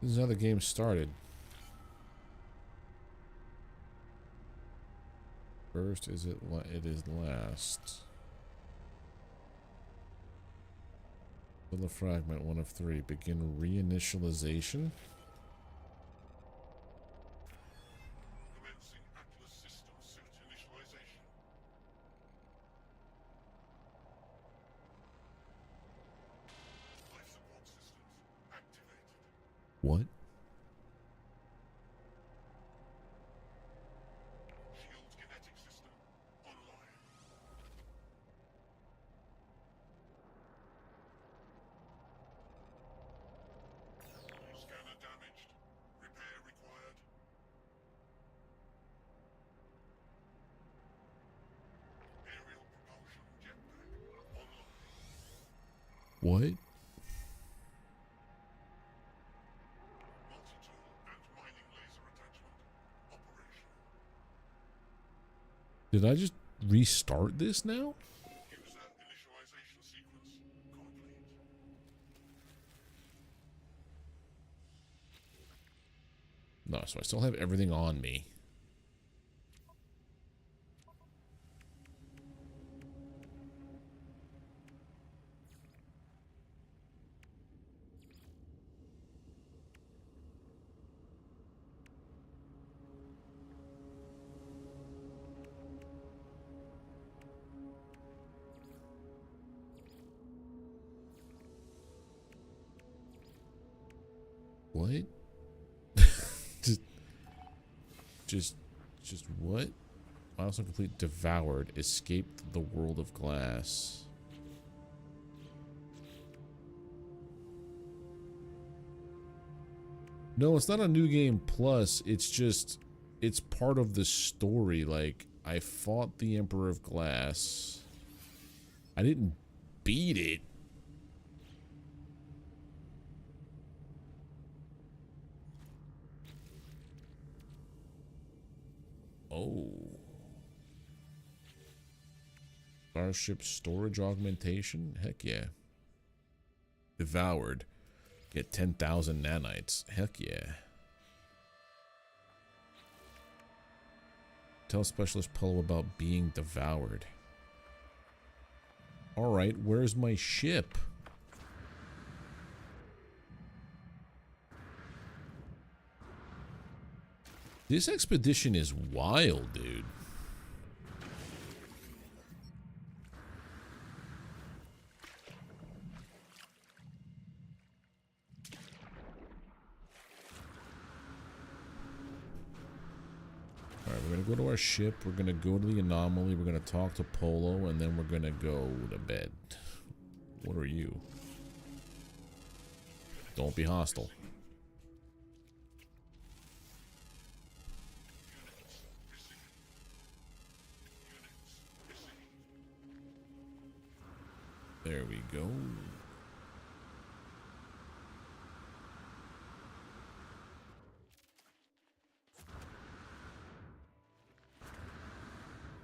This is how the game started. First is it is last. Fill a fragment, 1 of 3. Begin reinitialization. Commencing Atlas system suit initialization. Life support systems activated. What? Shield kinetic system online. Scanner damaged. Repair required. Aerial propulsion jetpack online. What? Multi-tool and mining laser attachment operational. Did I just restart this now? User initialization sequence complete. No, so I still have everything on me. What? just what? Milestone complete. Devoured. Escaped the world of glass. No, it's not a new game plus. It's just, it's part of the story. Like, I fought the Emperor of Glass. I didn't beat it. Oh. Starship storage augmentation? Heck yeah. Devoured. Get 10,000 nanites. Heck yeah. Tell Specialist Polo about being devoured. Alright, where's my ship? This expedition is wild, dude. Alright, we're gonna go to our ship, we're gonna go to the anomaly, we're gonna talk to Polo, and then we're gonna go to bed. What are you? Don't be hostile. There we go.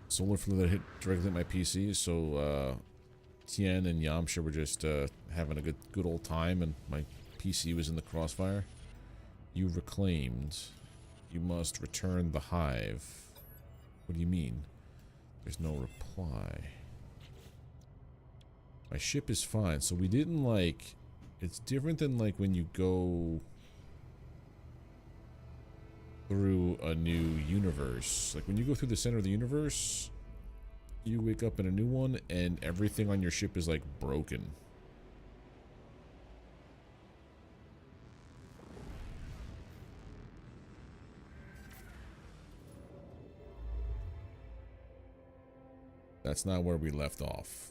Solar flare that hit directly at my PC, so Tien and Yamcha were just having a good old time, and my PC was in the crossfire. You reclaimed. You must return the hive. What do you mean? There's no reply. My ship is fine, so we didn't like... It's different than like when you go through a new universe. Like when you go through the center of the universe, you wake up in a new one and everything on your ship is like broken. That's not where we left off.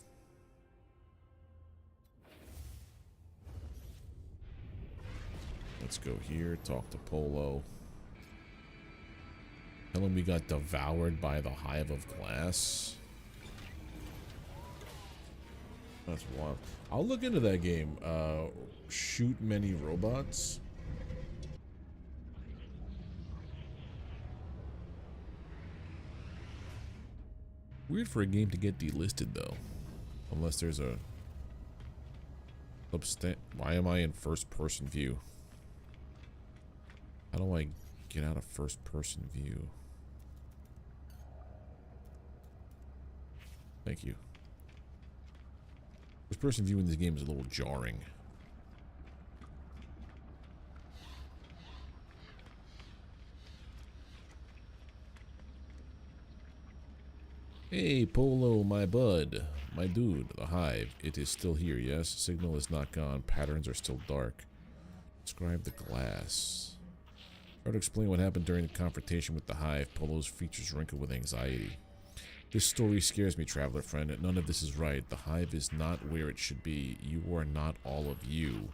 Let's go here, talk to Polo. Tell him we got devoured by the Hive of Glass. That's wild. I'll look into that game. Shoot many robots. Weird for a game to get delisted though. Unless there's a... Why am I in first person view? How do I get out of first person view? Thank you. First person view in this game is a little jarring. Hey, Polo, my bud. My dude, the hive. It is still here, yes? Signal is not gone. Patterns are still dark. Describe the glass. Try to explain what happened during the confrontation with the hive. Polo's features wrinkled with anxiety. This story scares me, traveler friend. None of this is right. The hive is not where it should be. You are not all of you.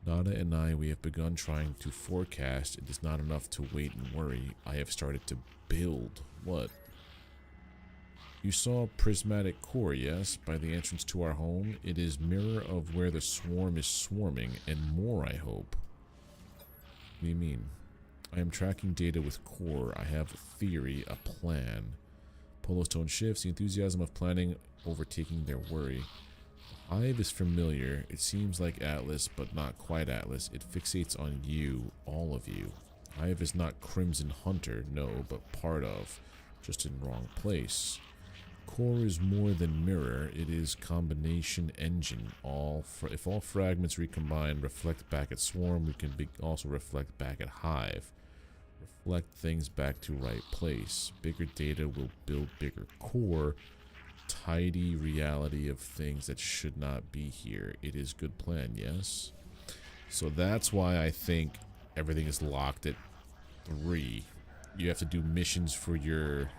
Nada and I, we have begun trying to forecast. It is not enough to wait and worry. I have started to build. What? You saw a prismatic core, yes? By the entrance to our home. It is mirror of where the swarm is swarming, and more, I hope. What do you mean? I am tracking data with core. I have a theory, a plan. Polo's tone shifts, the enthusiasm of planning overtaking their worry. Hive is familiar. It seems like Atlas, but not quite Atlas. It fixates on you, all of you. Hive is not Crimson Hunter, no, but part of, just in wrong place. Core is more than mirror. It is combination engine. If all fragments recombine reflect back at swarm, we can also reflect back at hive. Reflect things back to right place. Bigger data will build bigger core. Tidy reality of things that should not be here. It is good plan, yes? So that's why I think everything is locked at 3. You have to do missions for your...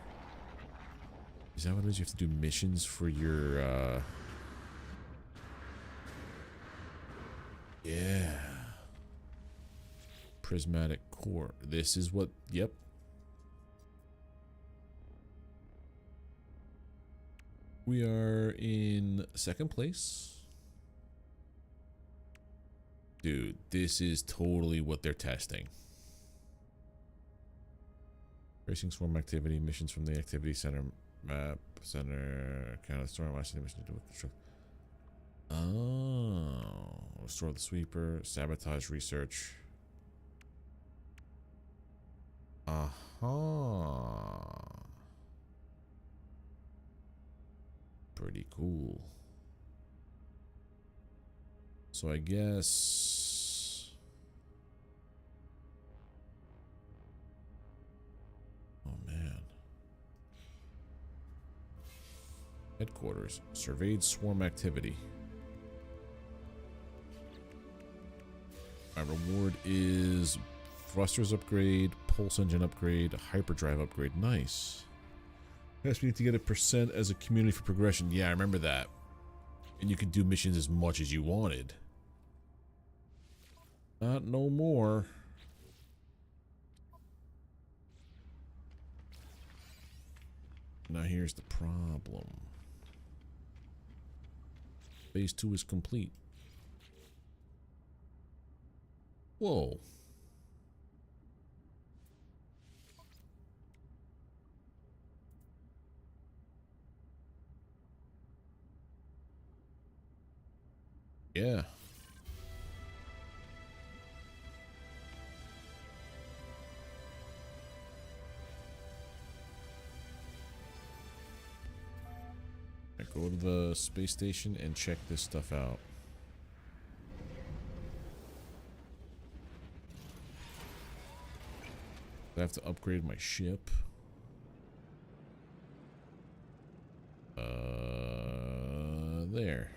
Is that what it is? You have to do missions for your, yeah. Prismatic core. This is what, yep. We are in 2nd place. Dude, this is totally what they're testing. Racing swarm activity, missions from the activity center. Map center kind of storm last mission to do with construct. Oh, restore the sweeper, sabotage research. Aha. pretty cool. So I guess... Oh man. Headquarters. Surveyed swarm activity. My reward is thrusters upgrade, pulse engine upgrade, hyperdrive upgrade. Nice. Yes, we need to get a % as a community for progression. Yeah, I remember that. And you could do missions as much as you wanted. Not no more. Now here's the problem. Phase 2 is complete. Whoa. Yeah. I go to the space station and check this stuff out. I have to upgrade my ship. There.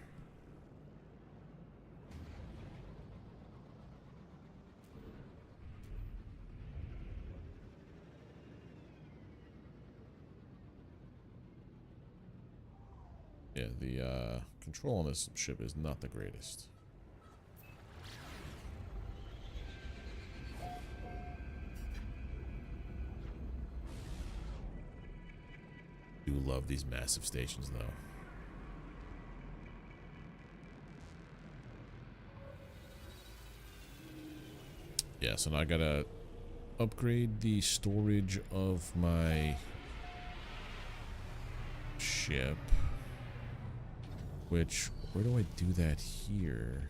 Yeah, the control on this ship is not the greatest. Do love these massive stations though. Yeah, so now I gotta upgrade the storage of my ship. Which, where do I do that here?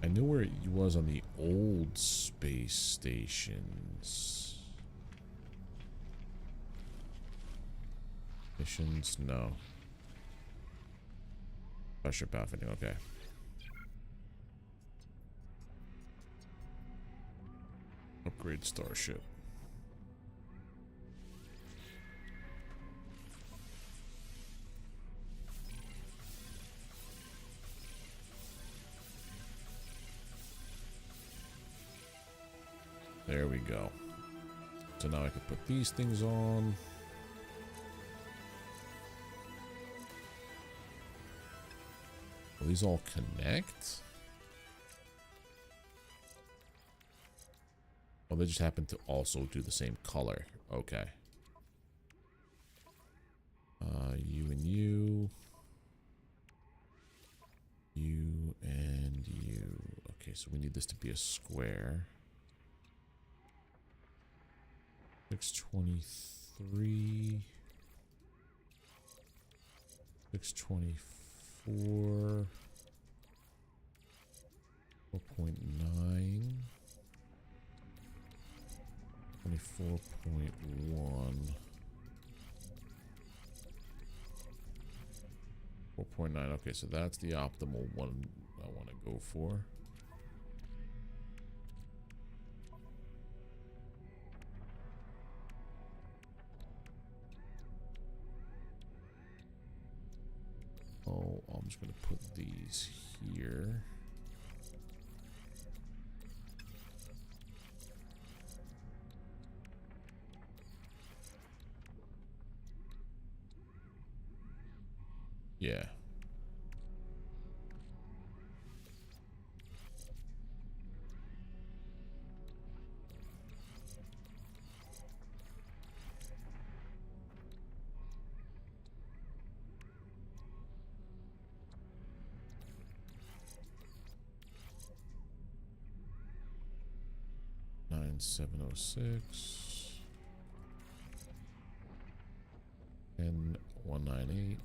I know where it was on the old space stations. Missions, no. Starship outfitting, okay. Upgrade starship. There we go. So now I can put these things on. Will these all connect? Oh, they just happen to also do the same color. Okay. You and you. You and you. Okay, so we need this to be a square. 623. 624. 4.9. 24.1. 4.9. Okay, so that's the optimal one I want to go for. Oh, I'm just going to put these here. Yeah. Nine 706 and 198.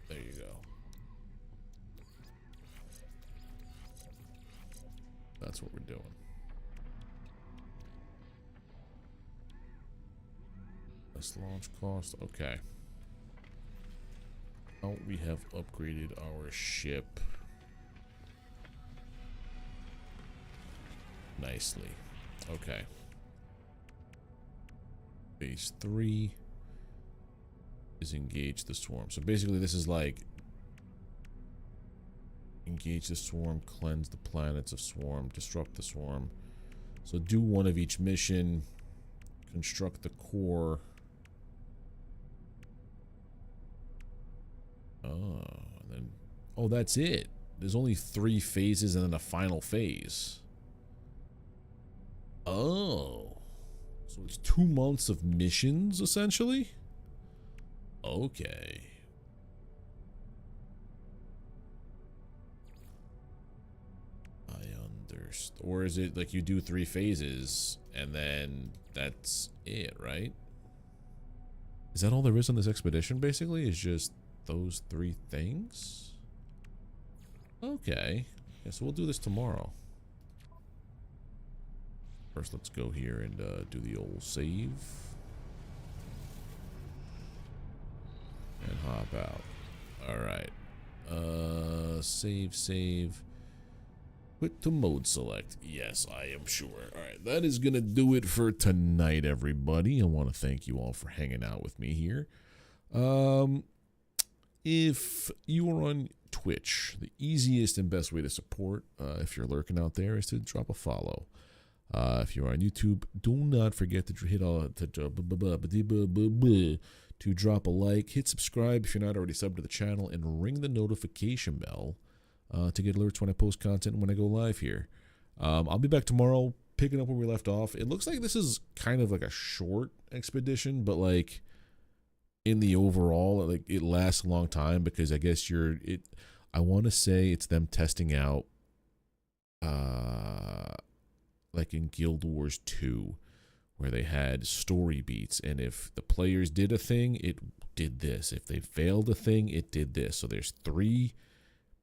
There you go. That's what we're doing. Less launch cost. Okay. Now we have upgraded our ship nicely. Okay. Phase 3 is engage the swarm. So basically this is like engage the swarm, cleanse the planets of swarm, disrupt the swarm. So do one of each mission, construct the core. Oh, and then, oh, that's it. There's only 3 phases and then a final phase. Oh. So it's 2 months of missions, essentially? Okay. I understand. Or is it like you do 3 phases and then that's it, right? Is that all there is on this expedition, basically? Is just those 3 things? Okay. Yeah, so we'll do this tomorrow. First, let's go here and do the old save. And hop out. Alright. Save. Quit to mode select. Yes, I am sure. Alright, that is going to do it for tonight, everybody. I want to thank you all for hanging out with me here. If you are on Twitch, the easiest and best way to support, if you're lurking out there, is to drop a follow. If you're on YouTube, do not forget to hit to drop a like, hit subscribe if you're not already subbed to the channel, and ring the notification bell to get alerts when I post content and when I go live here. I'll be back tomorrow picking up where we left off. It looks like this is kind of like a short expedition, but like in the overall, like it lasts a long time because I guess I want to say it's them testing out like in Guild Wars 2, where they had story beats, and if the players did a thing, it did this. If they failed a thing, it did this. So there's 3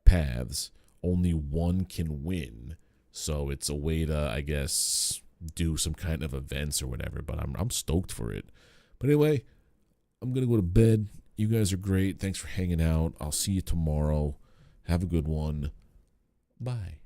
paths, only one can win. So it's a way to, I guess, do some kind of events or whatever, but I'm stoked for it. But anyway, I'm going to go to bed. You guys are great. Thanks for hanging out. I'll see you tomorrow. Have a good one. Bye.